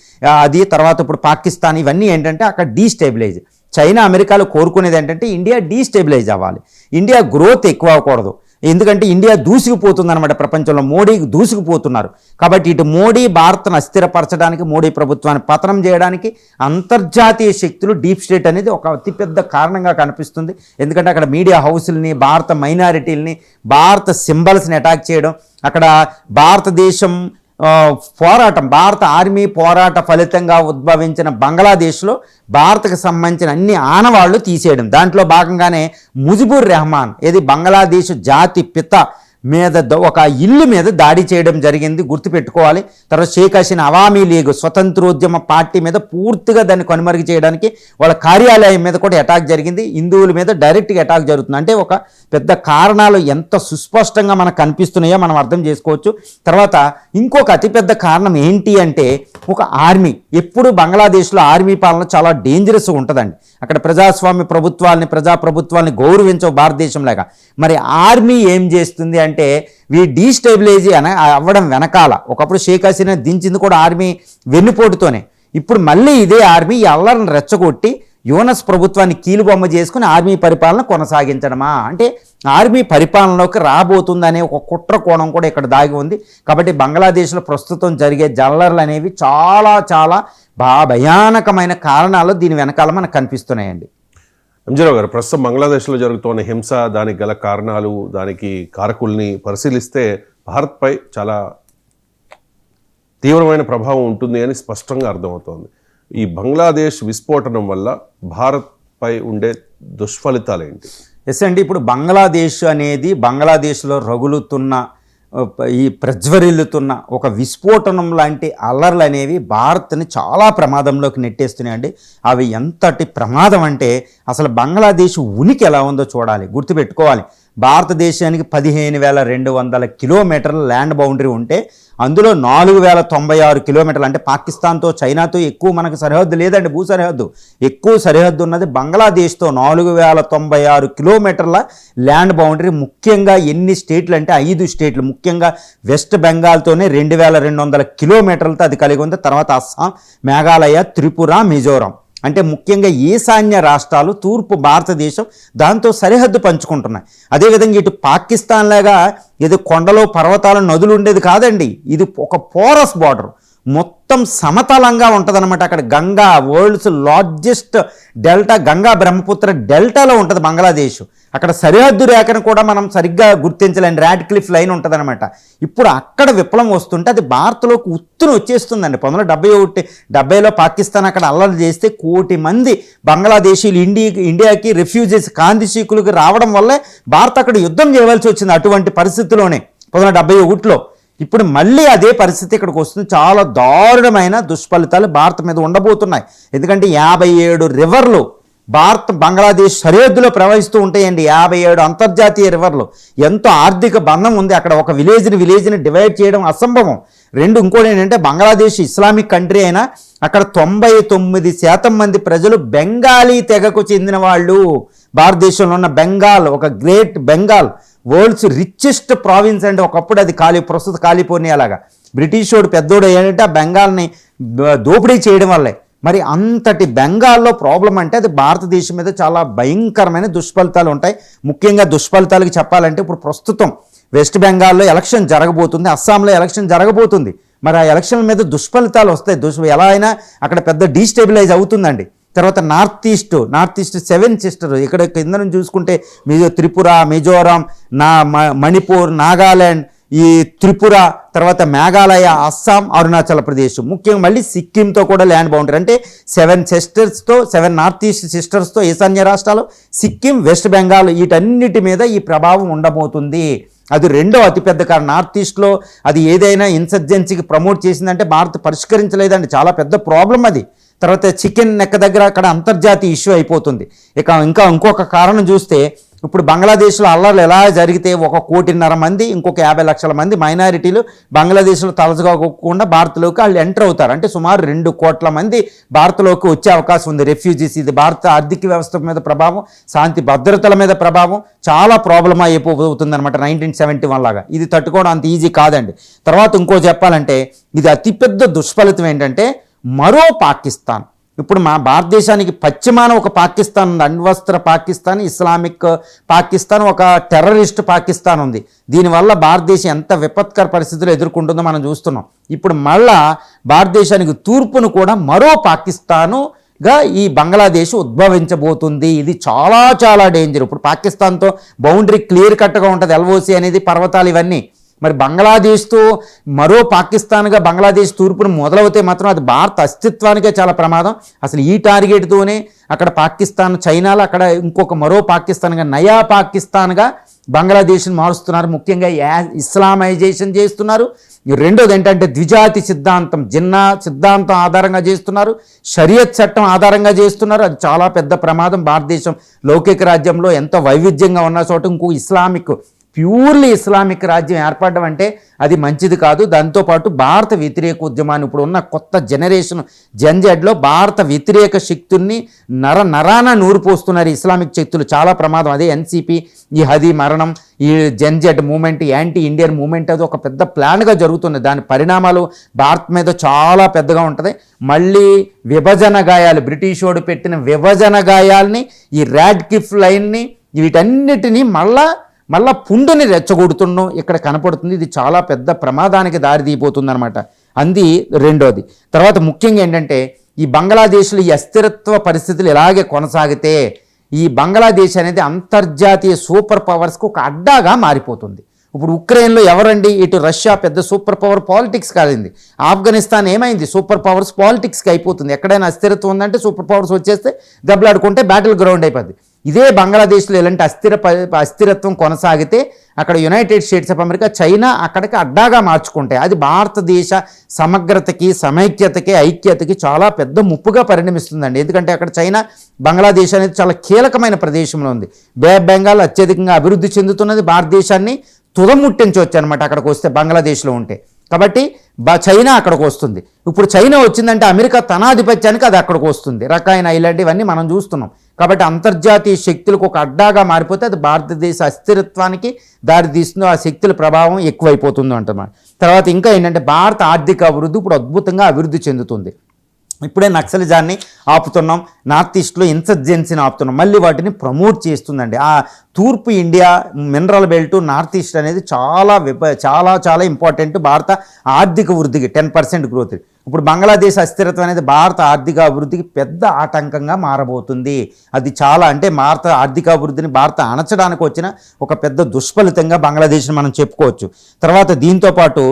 అది తర్వాత ఇప్పుడు పాకిస్తాన్, ఇవన్నీ ఏంటంటే అక్కడ డీస్టెబిలైజ్. చైనా అమెరికాలో కోరుకునేది ఏంటంటే ఇండియా డీస్టెబిలైజ్ అవ్వాలి, ఇండియా గ్రోత్ ఎక్కువ అవ్వకూడదు. ఎందుకంటే ఇండియా దూసుకుపోతుంది అనమాట ప్రపంచంలో, మోడీ దూసుకుపోతున్నారు. కాబట్టి ఇటు మోడీ భారత్ను అస్థిరపరచడానికి, మోడీ ప్రభుత్వాన్ని పతనం చేయడానికి అంతర్జాతీయ శక్తులు, డీప్ స్టేట్ అనేది ఒక అతిపెద్ద కారణంగా కనిపిస్తుంది. ఎందుకంటే అక్కడ మీడియా హౌసుల్ని, భారత మైనారిటీలని, భారత సింబల్స్ని అటాక్ చేయడం, అక్కడ భారతదేశం పోరాటం, భారత ఆర్మీ పోరాట ఫలితంగా ఉద్భవించిన బంగ్లాదేశ్లో భారత్కు సంబంధించిన అన్ని ఆనవాళ్లు తీసేయడం. దాంట్లో భాగంగానే ముజిబుర్ రెహమాన్ ఏది బంగ్లాదేశ్ జాతి పిత మీద ఒక ఇల్లు మీద దాడి చేయడం జరిగింది, గుర్తుపెట్టుకోవాలి. తర్వాత షేక్ హసీనా అవామీ లీగ్ స్వతంత్రోద్యమ పార్టీ మీద పూర్తిగా దాన్ని కనుమరుగు చేయడానికి వాళ్ళ కార్యాలయం మీద కూడా అటాక్ జరిగింది. హిందువుల మీద డైరెక్ట్గా అటాక్ జరుగుతుంది. అంటే ఒక పెద్ద కారణాలు ఎంత సుస్పష్టంగా మనకు కనిపిస్తున్నాయో మనం అర్థం చేసుకోవచ్చు. తర్వాత ఇంకొక అతిపెద్ద కారణం ఏంటి అంటే ఒక ఆర్మీ. ఎప్పుడు బంగ్లాదేశ్లో ఆర్మీ పాలన చాలా డేంజరస్ ఉంటుందండి. అక్కడ ప్రజాప్రభుత్వాన్ని గౌరవించవు భారతదేశం లాగా. మరి ఆర్మీ ఏం చేస్తుంది అంటే డీస్టెబిలైజ్ అవ్వడం వెనకాల ఒకప్పుడు షేక్ హసీనా దించింది కూడా ఆర్మీ వెన్నుపోటుతోనే. ఇప్పుడు మళ్ళీ ఇదే ఆర్మీ ఈ అల్లర్ని రెచ్చగొట్టి యూనస్ ప్రభుత్వాన్ని కీలుబొమ్మ చేసుకుని ఆర్మీ పరిపాలన కొనసాగించడమా అంటే ఆర్మీ పరిపాలనలోకి రాబోతుందనే ఒక కుట్ర కోణం కూడా ఇక్కడ దాగి ఉంది. కాబట్టి బంగ్లాదేశ్లో ప్రస్తుతం జరిగే జల్లర్లు అనేవి చాలా చాలా భయానకమైన కారణాలు దీని వెనకాల మనకు కనిపిస్తున్నాయండి. ఎంజీరావు గారు, ప్రస్తుతం బంగ్లాదేశ్లో జరుగుతున్న హింస, దానికి గల కారణాలు, దానికి కారకుల్ని పరిశీలిస్తే భారత్పై చాలా తీవ్రమైన ప్రభావం ఉంటుంది అని స్పష్టంగా అర్థమవుతోంది. ఈ బంగ్లాదేశ్ విస్ఫోటనం వల్ల భారత్పై ఉండే దుష్ఫలితాలు ఏంటి? ఎస్ అండి, ఇప్పుడు బంగ్లాదేశ్ అనేది బంగ్లాదేశ్లో రగులుతున్న ఈ ప్రజ్వరిల్లుతున్న ఒక విస్ఫోటనం లాంటి అల్లర్లు అనేవి భారత్ని చాలా ప్రమాదంలోకి నెట్టేస్తున్నాయండి. అవి ఎంతటి ప్రమాదం అంటే అసలు బంగ్లాదేశ్ ఉనికి ఎలా ఉందో చూడాలి, గుర్తుపెట్టుకోవాలి. భారతదేశానికి 15,200 కిలోమీటర్ల ల్యాండ్ బౌండరీ ఉంటే అందులో 4,096 కిలోమీటర్లు అంటే పాకిస్తాన్తో చైనాతో ఎక్కువ మనకు సరిహద్దు లేదండి, భూ సరిహద్దు. ఎక్కువ సరిహద్దు ఉన్నది బంగ్లాదేశ్తో 4,096 కిలోమీటర్ల ల్యాండ్ బౌండరీ. ముఖ్యంగా ఎన్ని స్టేట్లు అంటే 5 స్టేట్లు, ముఖ్యంగా వెస్ట్ బెంగాల్తోనే 2,200 కిలోమీటర్లతో అది కలిగి ఉంది. తర్వాత అస్సాం, మేఘాలయ, త్రిపుర, మిజోరాం అంటే ముఖ్యంగా ఈశాన్య రాష్ట్రాలు, తూర్పు భారతదేశం దాంతో సరిహద్దు పంచుకుంటున్నాయి. అదేవిధంగా ఇటు పాకిస్తాన్ లాగా ఇది కొండలో పర్వతాలు నదులు ఉండేది కాదండి, ఇది ఒక పోరస్ బార్డర్, మొత్తం సమతలంగా ఉంటుందన్నమాట. అక్కడ Ganga, world's largest delta, Ganga Brahmaputra డెల్టాలో ఉంటుంది బంగ్లాదేశ్. అక్కడ సరిహద్దు రేఖను కూడా మనం సరిగ్గా గుర్తించలేని రాడ్క్లిఫ్ లైన్ ఉంటుందన్నమాట. ఇప్పుడు అక్కడ విప్లవం వస్తుంటే అది భారత్లోకి ఉత్తును వచ్చేస్తుందండి. 1971-70లో పాకిస్తాన్ అక్కడ అల్లరి చేస్తే 1 కోటి మంది బంగ్లాదేశీలు ఇండియాకి రెఫ్యూజీస్ కాందిశీకులకు రావడం వల్లే భారత్ అక్కడ యుద్ధం చేయవలసి వచ్చింది. అటువంటి పరిస్థితిలోనే 1971లో. ఇప్పుడు మళ్ళీ అదే పరిస్థితి ఇక్కడికి వస్తుంది. చాలా దారుణమైన దుష్ఫలితాలు భారత్ మీద ఉండబోతున్నాయి. ఎందుకంటే 57 రివర్లు బంగ్లాదేశ్ సరిహద్దులో ప్రవహిస్తూ ఉంటాయండి. 57 అంతర్జాతీయ రివర్లు. ఎంతో ఆర్థిక బంధం ఉంది అక్కడ. ఒక విలేజ్ని డివైడ్ చేయడం అసంభవం. ఇంకోటి ఏంటంటే బంగ్లాదేశ్ ఇస్లామిక్ కంట్రీ అయినా అక్కడ 99% మంది ప్రజలు బెంగాలీ తెగకు చెందిన వాళ్ళు. భారతదేశంలో ఉన్న బెంగాల్, ఒక great Bengal world's richest province అంటే ఒకప్పుడు అది ప్రస్తుత కాలిఫోర్నియా. బ్రిటిష్ వాడు పెద్దోడు ఏంటంటే ఆ బెంగాల్ని దోపిడీ చేయడం వల్లే. మరి అంతటి బెంగాల్లో ప్రాబ్లం అంటే అది భారతదేశం మీద చాలా భయంకరమైన దుష్ఫలితాలు ఉంటాయి. ముఖ్యంగా దుష్ఫలితాలకి చెప్పాలంటే ఇప్పుడు ప్రస్తుతం వెస్ట్ బెంగాల్లో ఎలక్షన్ జరగబోతుంది, అస్సాంలో ఎలక్షన్ జరగబోతుంది. మరి ఆ ఎలక్షన్ల మీద దుష్ఫలితాలు వస్తాయి. ఎలా అయినా అక్కడ పెద్ద డీస్టెబిలైజ్ అవుతుందండి. తర్వాత నార్త్ ఈస్ట్ 7 సిస్టర్ ఇక్కడ కింద నుంచి చూసుకుంటే త్రిపుర, మిజోరాం, మణిపూర్, నాగాల్యాండ్, ఈ త్రిపుర, తర్వాత మేఘాలయ, అస్సాం, అరుణాచల్ ప్రదేశ్, ముఖ్యంగా మళ్ళీ సిక్కింతో కూడా ల్యాండ్ బౌండరీ. అంటే 7 నార్త్ ఈస్ట్ సిస్టర్స్తో ఈశాన్య రాష్ట్రాలు, సిక్కిం, వెస్ట్ బెంగాల్ వీటన్నిటి మీద ఈ ప్రభావం ఉండబోతుంది. అది రెండో అతిపెద్ద కారణం. నార్త్ ఈస్ట్లో అది ఏదైనా ఇన్సర్జెన్సీకి ప్రమోట్ చేసిందంటే భారత్ పరిష్కరించలేదండి. చాలా పెద్ద ప్రాబ్లం అది. తర్వాత చికెన్ నెక్క దగ్గర అక్కడ అంతర్జాతీయ ఇష్యూ అయిపోతుంది. ఇంకొక కారణం చూస్తే ఇప్పుడు బంగ్లాదేశ్లో అల్లర్లు ఎలా జరిగితే 1.5 కోటి మంది, ఇంకొక 50 లక్షల మంది మైనారిటీలు బంగ్లాదేశ్లో తలచుకోకుండా భారత్లోకి వాళ్ళు ఎంటర్ అవుతారు. అంటే సుమారు 2 కోట్ల మంది భారత్లోకి వచ్చే అవకాశం ఉంది రెఫ్యూజీస్. ఇది భారత ఆర్థిక వ్యవస్థ మీద ప్రభావం, శాంతి భద్రతల మీద ప్రభావం, చాలా ప్రాబ్లం అయిపోతుంది అనమాట. 1971 లాగా ఇది తట్టుకోవడం అంత ఈజీ కాదండి. తర్వాత ఇంకో చెప్పాలంటే ఇది అతిపెద్ద దుష్ఫలితం ఏంటంటే మరో పాకిస్తాన్. ఇప్పుడు మా భారతదేశానికి పశ్చిమాన ఒక పాకిస్తాన్ ఉంది, అణ్వస్త్ర పాకిస్తాన్, ఇస్లామిక్ పాకిస్తాన్, ఒక టెర్రరిస్ట్ పాకిస్తాన్ ఉంది. దీనివల్ల భారతదేశం ఎంత విపత్కర పరిస్థితులు ఎదుర్కొంటుందో మనం చూస్తున్నాం. ఇప్పుడు మళ్ళా భారతదేశానికి తూర్పును కూడా మరో పాకిస్తానుగా ఈ బంగ్లాదేశ్ ఉద్భవించబోతుంది. ఇది చాలా చాలా డేంజర్. ఇప్పుడు పాకిస్తాన్తో బౌండరీ క్లియర్ కట్గా ఉంటుంది, LOC అనేది, పర్వతాలు ఇవన్నీ. మరి బంగ్లాదేశ్తో మరో పాకిస్తాన్గా బంగ్లాదేశ్ తూర్పును మొదలవుతే మాత్రం అది భారత అస్తిత్వానికే చాలా ప్రమాదం. అసలు ఈ టార్గెట్తోనే అక్కడ పాకిస్తాన్, చైనాలో అక్కడ ఇంకొక మరో పాకిస్తాన్గా, నయా పాకిస్తాన్గా బంగ్లాదేశ్ని మారుస్తున్నారు. ముఖ్యంగా ఇస్లామైజేషన్ చేస్తున్నారు. రెండోది ఏంటంటే ద్విజాతి సిద్ధాంతం, జిన్నా సిద్ధాంతం ఆధారంగా చేస్తున్నారు, షరియత్ చట్టం ఆధారంగా చేస్తున్నారు. అది చాలా పెద్ద ప్రమాదం. భారతదేశం లౌకిక రాజ్యంలో ఎంతో వైవిధ్యంగా ఉన్న చోట ఇంకో ప్యూర్లీ ఇస్లామిక్ రాజ్యం ఏర్పడడం అంటే అది మంచిది కాదు. దాంతోపాటు భారత వ్యతిరేక ఉద్యమాన్ని ఇప్పుడు ఉన్న కొత్త జనరేషన్ జెన్జెడ్లో భారత వ్యతిరేక శక్తుల్ని నరాన నూరిపోస్తున్నారు ఇస్లామిక్ శక్తులు. చాలా ప్రమాదం. అదే NCP, ఈ హదీ మరణం, ఈ gen Z movement, anti Indian movement, అది ఒక పెద్ద ప్లాన్గా జరుగుతుంది. దాని పరిణామాలు భారత్ మీద చాలా పెద్దగా ఉంటుంది. మళ్ళీ విభజన గాయాలు, బ్రిటిష్ వాడు పెట్టిన విభజన గాయాల్ని, ఈ రాడ్క్లిఫ్ లైన్ని, వీటన్నిటినీ మళ్ళా పుండుని రెచ్చగొడుతున్నాం ఇక్కడ కనపడుతుంది. ఇది చాలా పెద్ద ప్రమాదానికి దారితీయబోతుంది అనమాట. అది రెండోది. తర్వాత ముఖ్యంగా ఏంటంటే ఈ బంగ్లాదేశ్లో ఈ అస్థిరత్వ పరిస్థితులు ఇలాగే కొనసాగితే ఈ బంగ్లాదేశ్ అనేది అంతర్జాతీయ సూపర్ పవర్స్కి ఒక అడ్డాగా మారిపోతుంది. ఇప్పుడు ఉక్రెయిన్లో ఎవరండి? ఇటు రష్యా పెద్ద సూపర్ పవర్, పాలిటిక్స్ కాదండి. ఆఫ్ఘనిస్తాన్ ఏమైంది? సూపర్ పవర్స్ పాలిటిక్స్కి అయిపోతుంది. ఎక్కడైనా అస్థిరత్వం ఉందంటే సూపర్ పవర్స్ వచ్చేస్తే దెబ్బలాడుకుంటే బ్యాటిల్ గ్రౌండ్ అయిపోద్ది. ఇదే బంగ్లాదేశ్లో ఇలాంటి అస్థిరత్వం కొనసాగితే అక్కడ United States of America, China అక్కడికి అడ్డాగా మార్చుకుంటాయి. అది భారతదేశ సమగ్రతకి, సమైక్యతకి, ఐక్యతకి చాలా పెద్ద ముప్పుగా పరిణమిస్తుందండి. ఎందుకంటే అక్కడ చైనా, బంగ్లాదేశ్ అనేది చాలా కీలకమైన ప్రదేశంలో ఉంది. బే ఆఫ్ బెంగాల్ అత్యధికంగా అభివృద్ధి చెందుతున్నది. భారతదేశాన్ని తుదముట్టించవచ్చు అనమాట అక్కడికి వస్తే, బంగ్లాదేశ్లో ఉంటే. కాబట్టి చైనా అక్కడికి వస్తుంది. ఇప్పుడు చైనా వచ్చిందంటే అమెరికా తన ఆధిపత్యానికి అది అక్కడికి వస్తుంది. రకాయిన్ ఐలాండ్ ఇవన్నీ మనం చూస్తున్నాం. కాబట్టి అంతర్జాతీయ శక్తులకు ఒక అడ్డాగా మారిపోతే అది భారతదేశ అస్థిరత్వానికి దారితీస్తుందో, ఆ శక్తుల ప్రభావం ఎక్కువైపోతుందో అంటున్నాం. తర్వాత ఇంకా ఏంటంటే భారత ఆర్థిక అభివృద్ధి ఇప్పుడు అద్భుతంగా అభివృద్ధి చెందుతుంది. ఇప్పుడే నక్సలిజాన్ని ఆపుతున్నాం, నార్త్ ఈస్ట్లో ఇన్సర్జెన్సీని ఆపుతున్నాం, మళ్ళీ వాటిని ప్రమోట్ చేస్తుందండి. ఆ తూర్పు India mineral belt north east అనేది చాలా చాలా ఇంపార్టెంట్ భారత ఆర్థిక వృద్ధికి. 10% గ్రోత్. ఇప్పుడు బంగ్లాదేశ్ అస్థిరత్వం అనేది భారత ఆర్థిక అభివృద్ధికి పెద్ద ఆటంకంగా మారబోతుంది. అది చాలా అంటే భారత ఆర్థిక అభివృద్ధిని భారత అణచడానికి వచ్చిన ఒక పెద్ద దుష్ఫలితంగా బంగ్లాదేశ్ని మనం చెప్పుకోవచ్చు. తర్వాత దీంతోపాటు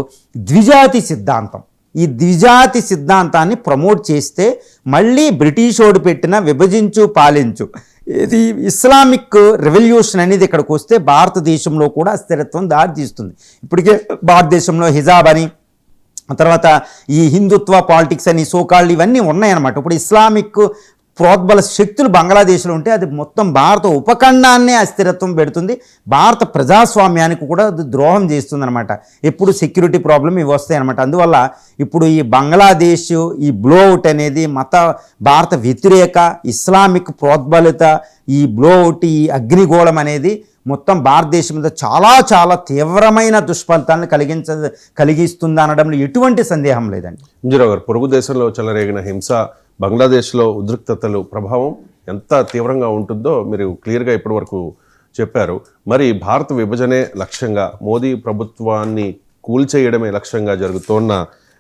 ద్విజాతి సిద్ధాంతం, ఈ ద్విజాతి సిద్ధాంతాన్ని ప్రమోట్ చేస్తే మళ్ళీ బ్రిటిష్ ఓడి పెట్టిన విభజించు పాలించు ఇది ఇస్లామిక్ రెవల్యూషన్ అనేది ఇక్కడికి వస్తే భారతదేశంలో కూడా అస్థిరత్వం దారితీస్తుంది. ఇప్పటికే భారతదేశంలో హిజాబ్ అని, తర్వాత ఈ హిందుత్వ పాలిటిక్స్ అని సోకాళ్ళు ఇవన్నీ ఉన్నాయన్నమాట. ఇప్పుడు ఇస్లామిక్ ప్రోద్బల శక్తులు బంగ్లాదేశ్లో ఉంటే అది మొత్తం భారత ఉపఖండాన్నే అస్థిరత్వం పెడుతుంది, భారత ప్రజాస్వామ్యానికి కూడా అది ద్రోహం చేస్తుంది అనమాట. ఎప్పుడు సెక్యూరిటీ ప్రాబ్లం ఇవి వస్తాయి అనమాట. అందువల్ల ఇప్పుడు ఈ బంగ్లాదేశ్ ఈ బ్లోఅవుట్ అనేది భారత వ్యతిరేక ఇస్లామిక్ ప్రోద్బలిత ఈ బ్లోఅవుట్ ఈ అగ్నిగోళం అనేది మొత్తం భారతదేశం మీద చాలా చాలా తీవ్రమైన దుష్ఫలితాలను కలిగిస్తుంది అనడంలో ఎటువంటి సందేహం లేదండి. ఇంజరావు గారు, పొరుగు దేశంలో చెలరేగిన హింస, బంగ్లాదేశ్లో ఉద్రిక్తతలు ప్రభావం ఎంత తీవ్రంగా ఉంటుందో మీరు క్లియర్గా ఇప్పటివరకు చెప్పారు. మరి భారత విభజనే లక్ష్యంగా, మోదీ ప్రభుత్వాన్ని కూల్చేయడమే లక్ష్యంగా జరుగుతోన్న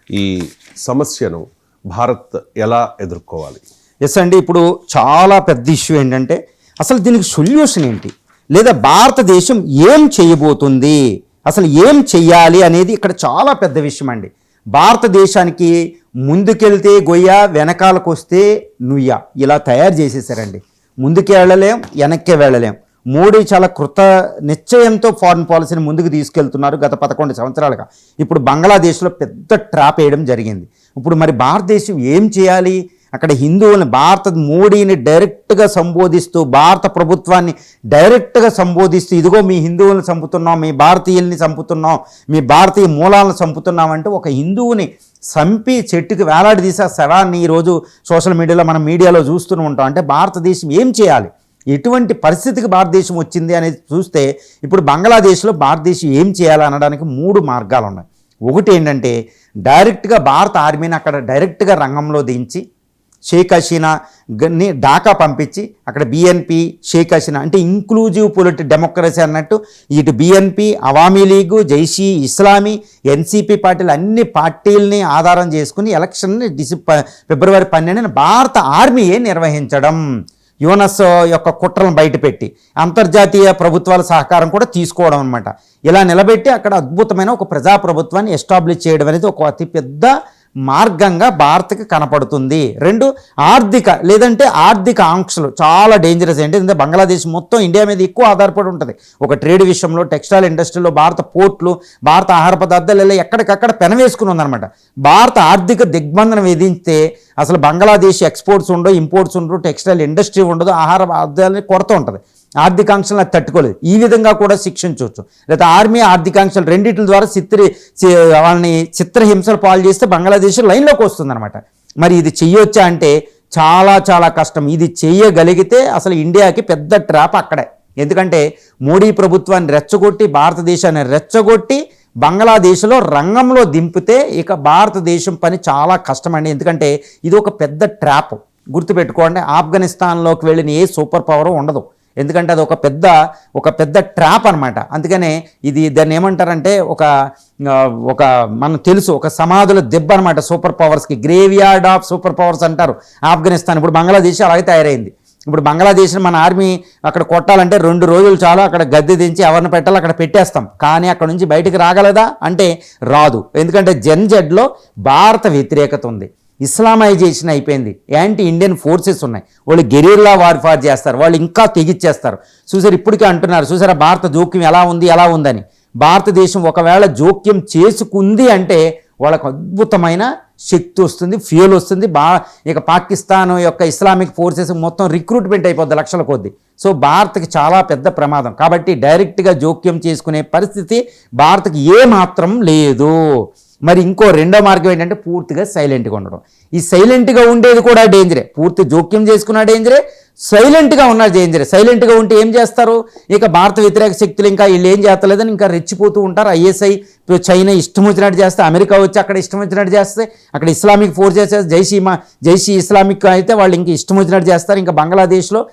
ఈ సమస్యను భారత్ ఎలా ఎదుర్కోవాలి? ఎస్ అండి, ఇప్పుడు చాలా పెద్ద ఇష్యూ ఏంటంటే అసలు దీనికి సొల్యూషన్ ఏంటి, లేదా భారతదేశం ఏం చేయబోతుంది, అసలు ఏం చెయ్యాలి అనేది ఇక్కడ చాలా పెద్ద విషయం అండి. భారతదేశానికి ముందుకెళ్తే గొయ్య, వెనకాలకు వస్తే నుయ్య, ఇలా తయారు చేసేసారండి. ముందుకే వెళ్ళలేం, వెనక్కే వెళ్ళలేం. మోడీ చాలా కృత నిశ్చయంతో ఫారిన్ పాలసీని ముందుకు తీసుకెళ్తున్నారు గత 11 సంవత్సరాలుగా. ఇప్పుడు బంగ్లాదేశ్లో పెద్ద ట్రాప్ వేయడం జరిగింది. ఇప్పుడు మరి భారతదేశం ఏం చేయాలి? అక్కడ హిందువులను మోడీని డైరెక్ట్గా సంబోధిస్తూ, భారత ప్రభుత్వాన్ని డైరెక్ట్గా సంబోధిస్తూ, ఇదిగో మీ హిందువులను చంపుతున్నాం, మీ భారతీయుల్ని చంపుతున్నాం, మీ భారతీయ మూలాలను చంపుతున్నాం అంటూ ఒక హిందువుని చంపి చెట్టుకి వేలాడదీసే శవాన్ని ఈరోజు సోషల్ మీడియాలో మనం మీడియాలో చూస్తూనే ఉంటాం. అంటే భారతదేశం ఏం చేయాలి, ఎటువంటి పరిస్థితికి భారతదేశం వచ్చింది అనేది చూస్తే ఇప్పుడు బంగ్లాదేశ్లో భారతదేశం ఏం చేయాలి అనడానికి 3 మార్గాలు ఉన్నాయి. ఒకటి ఏంటంటే డైరెక్ట్గా భారత ఆర్మీని అక్కడ డైరెక్ట్గా రంగంలో దించి షేక్ హసీనాని ఢాకా పంపించి అక్కడ బిఎన్పి షేక్ హసీనా అంటే ఇంక్లూజివ్ డెమోక్రసీ అన్నట్టు ఇటు బిఎన్పి, అవామీ లీగు, జైషీ ఇస్లామీ, ఎన్సిపి పార్టీలు అన్ని పార్టీలని ఆధారం చేసుకుని ఎలక్షన్ని ఫిబ్రవరి 12న భారత ఆర్మీయే నిర్వహించడం, యుఎన్ఎస్ యొక్క కుట్రలను బయటపెట్టి అంతర్జాతీయ ప్రభుత్వాల సహకారం కూడా తీసుకోవడం అనమాట. ఇలా నిలబెట్టి అక్కడ అద్భుతమైన ఒక ప్రజాప్రభుత్వాన్ని ఎస్టాబ్లిష్ చేయడం అనేది ఒక అతిపెద్ద మార్గంగా భారత్కి కనపడుతుంది. 2 ఆర్థిక ఆంక్షలు చాలా డేంజరస్. ఏంటంటే బంగ్లాదేశ్ మొత్తం ఇండియా మీద ఎక్కువ ఆధారపడి ఉంటుంది. ఒక ట్రేడ్ విషయంలో, టెక్స్టైల్ ఇండస్ట్రీలో భారత పోర్ట్లు, భారత ఆహార పదార్థాలు ఇలా ఎక్కడికక్కడ పెనవేసుకుని ఉందన్నమాట. భారత ఆర్థిక దిగ్బంధన విధిస్తే అసలు బంగ్లాదేశ్ ఎక్స్పోర్ట్స్ ఉండవు, ఇంపోర్ట్స్ ఉండవు, టెక్స్టైల్ ఇండస్ట్రీ ఉండదు, ఆహార పదార్థాలని కొరత ఉంటుంది. ఆర్థికాంక్షలు అది తట్టుకోలేదు. ఈ విధంగా కూడా శిక్షించవచ్చు. లేదా ఆర్మీ ఆర్థికాంక్షలు రెండింటి ద్వారా వాళ్ళని చిత్రహింసలు పాలు చేస్తే బంగ్లాదేశ్ లైన్లోకి వస్తుందన్నమాట. మరి ఇది చెయ్యొచ్చా అంటే చాలా చాలా కష్టం. ఇది చెయ్యగలిగితే అసలు ఇండియాకి పెద్ద ట్రాప్ అక్కడే. ఎందుకంటే మోడీ ప్రభుత్వాన్ని రెచ్చగొట్టి, భారతదేశాన్ని రెచ్చగొట్టి బంగ్లాదేశ్లో రంగంలో దింపితే ఇక భారతదేశం పని చాలా కష్టమండి. ఎందుకంటే ఇది ఒక పెద్ద ట్రాప్. గుర్తుపెట్టుకోండి, ఆఫ్ఘనిస్తాన్లోకి వెళ్ళిన ఏ సూపర్ పవర్ ఉండదు. ఎందుకంటే అది ఒక పెద్ద ట్రాప్ అనమాట. అందుకనే దాన్ని ఏమంటారంటే ఒక మనకు తెలుసు, ఒక సమాధుల దెబ్బ అనమాట. సూపర్ పవర్స్కి graveyard of superpowers అంటారు ఆఫ్ఘనిస్తాన్. ఇప్పుడు బంగ్లాదేశ్ అలాగే తయారైంది. ఇప్పుడు బంగ్లాదేశ్ని మన ఆర్మీ అక్కడ కొట్టాలంటే 2 రోజులు చాలా, అక్కడ గద్దె దించి ఎవరిని పెట్టాలో అక్కడ పెట్టేస్తాం. కానీ అక్కడ నుంచి బయటికి రాగలదా అంటే రాదు. ఎందుకంటే జెడ్లో భారత వ్యతిరేకత ఉంది, ఇస్లామైజేషన్ అయిపోయింది, యాంటీ ఇండియన్ ఫోర్సెస్ ఉన్నాయి, వాళ్ళు గెరిల్లా వార్ఫేర్ చేస్తారు, వాళ్ళు ఇంకా తెగిచ్చేస్తారు. చూసారు, ఇప్పటికే అంటున్నారు చూసారా భారత జోక్యం ఎలా ఉందని. భారతదేశం ఒకవేళ జోక్యం చేసుకుంది అంటే వాళ్ళకు అద్భుతమైన శక్తి వస్తుంది, ఫ్యూయల్ వస్తుంది. ఇక పాకిస్తాన్ యొక్క ఇస్లామిక్ ఫోర్సెస్ మొత్తం రిక్రూట్మెంట్ అయిపోద్ది లక్షల కొద్ది. సో భారత్కి చాలా పెద్ద ప్రమాదం. కాబట్టి డైరెక్ట్గా జోక్యం చేసుకునే పరిస్థితి భారత్కి ఏమాత్రం లేదు. మరి ఇంకో రెండో మార్గం ఏంటంటే పూర్తిగా సైలెంట్గా ఉండడం. ఈ సైలెంట్గా ఉండేది కూడా డేంజరే, పూర్తి జోక్యం చేసుకున్న డేంజరే, సైలెంట్గా ఉన్న డేంజరే. సైలెంట్గా ఉంటే ఏం చేస్తారు, ఇక భారత వ్యతిరేక శక్తులు ఇంకా వీళ్ళు ఏం చేస్తలేదని ఇంకా రెచ్చిపోతూ ఉంటారు. ఐఎస్ఐ చైనా ఇష్టం వచ్చినట్టు చేస్తే, అమెరికా వచ్చి అక్కడ ఇష్టం వచ్చినట్టు చేస్తే, అక్కడ ఇస్లామిక్ ఫోర్సెస్ జైషీ ఇస్లామిక్ అయితే వాళ్ళు ఇంక ఇష్టం వచ్చినట్టు చేస్తారు. ఇంకా బంగ్లాదేశ్లో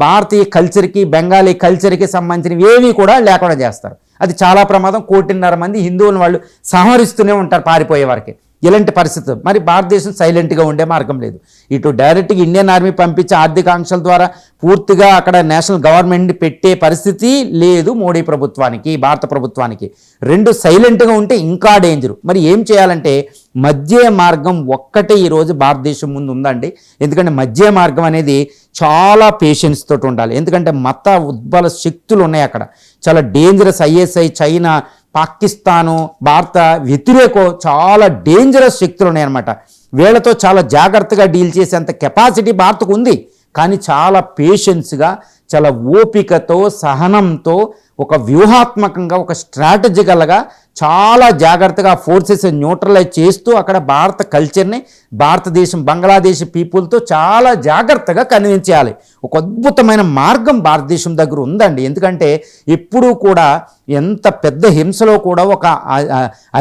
భారతీయ కల్చర్కి బెంగాలీ కల్చర్కి సంబంధించినవి ఏవి కూడా లేకుండా చేస్తారు. అది చాలా ప్రమాదం. 1.5 కోటి మంది హిందువులను వాళ్ళు సంహరిస్తూనే ఉంటారు పారిపోయే వారికి. ఇలాంటి పరిస్థితులు మరి భారతదేశం సైలెంట్గా ఉండే మార్గం లేదు. ఇటు డైరెక్ట్గా ఇండియన్ ఆర్మీ పంపించే ఆర్థిక ఆంక్షల ద్వారా పూర్తిగా అక్కడ నేషనల్ గవర్నమెంట్ పెట్టే పరిస్థితి లేదు మోడీ ప్రభుత్వానికి, భారత ప్రభుత్వానికి. రెండు సైలెంట్గా ఉంటే ఇంకా డేంజరు. మరి ఏం చేయాలంటే మధ్య మార్గం ఒక్కటే ఈరోజు భారతదేశం ముందు ఉందండి. ఎందుకంటే మధ్య మార్గం అనేది చాలా పేషెన్స్ తోటి ఉండాలి. ఎందుకంటే మత ఉద్బల శక్తులు ఉన్నాయి అక్కడ, చాలా డేంజరస్. ఐఎస్ఐ, చైనా, పాకిస్తాను, భారత వ్యతిరేక చాలా డేంజరస్ శక్తులు ఉన్నాయన్నమాట. వీళ్ళతో చాలా జాగ్రత్తగా డీల్ చేసేంత కెపాసిటీ భారత్కు ఉంది. కానీ చాలా పేషెన్స్గా, చాలా ఓపికతో, సహనంతో, ఒక వ్యూహాత్మకంగా, ఒక స్ట్రాటజికల్గా చాలా జాగ్రత్తగా ఫోర్సెస్ న్యూట్రలైజ్ చేస్తూ అక్కడ భారత కల్చర్ని, భారతదేశం బంగ్లాదేశ్ పీపుల్తో చాలా జాగ్రత్తగా కన్విన్స్ చేయాలి. ఒక అద్భుతమైన మార్గం భారతదేశం దగ్గర ఉందండి. ఎందుకంటే ఎప్పుడూ కూడా ఎంత పెద్ద హింసలో కూడా ఒక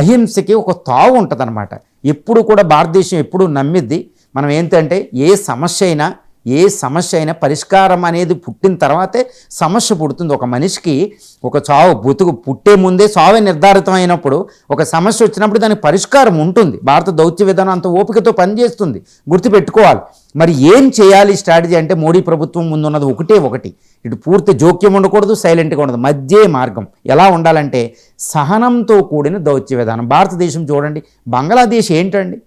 అహింసకి ఒక తావు ఉంటుందన్నమాట. ఎప్పుడు కూడా భారతదేశం ఎప్పుడు నమ్మిద్ది మనం ఏంటంటే ఏ సమస్య అయినా పరిష్కారం అనేది పుట్టిన తర్వాతే సమస్య పుడుతుంది. ఒక మనిషికి ఒక బతుకు పుట్టే ముందే చావే నిర్ధారితం అయినప్పుడు ఒక సమస్య వచ్చినప్పుడు దానికి పరిష్కారం ఉంటుంది. భారత దౌత్య విధానం అంత ఓపికతో పనిచేస్తుంది, గుర్తుపెట్టుకోవాలి. మరి ఏం చేయాలి స్ట్రాటజీ అంటే మోడీ ప్రభుత్వం ముందున్నది ఒకటి. ఇటు పూర్తి జోక్యం ఉండకూడదు, సైలెంట్గా ఉండదు. మధ్య మార్గం ఎలా ఉండాలంటే సహనంతో కూడిన దౌత్య విధానం. భారతదేశం చూడండి, బంగ్లాదేశ్ ఏంటండి,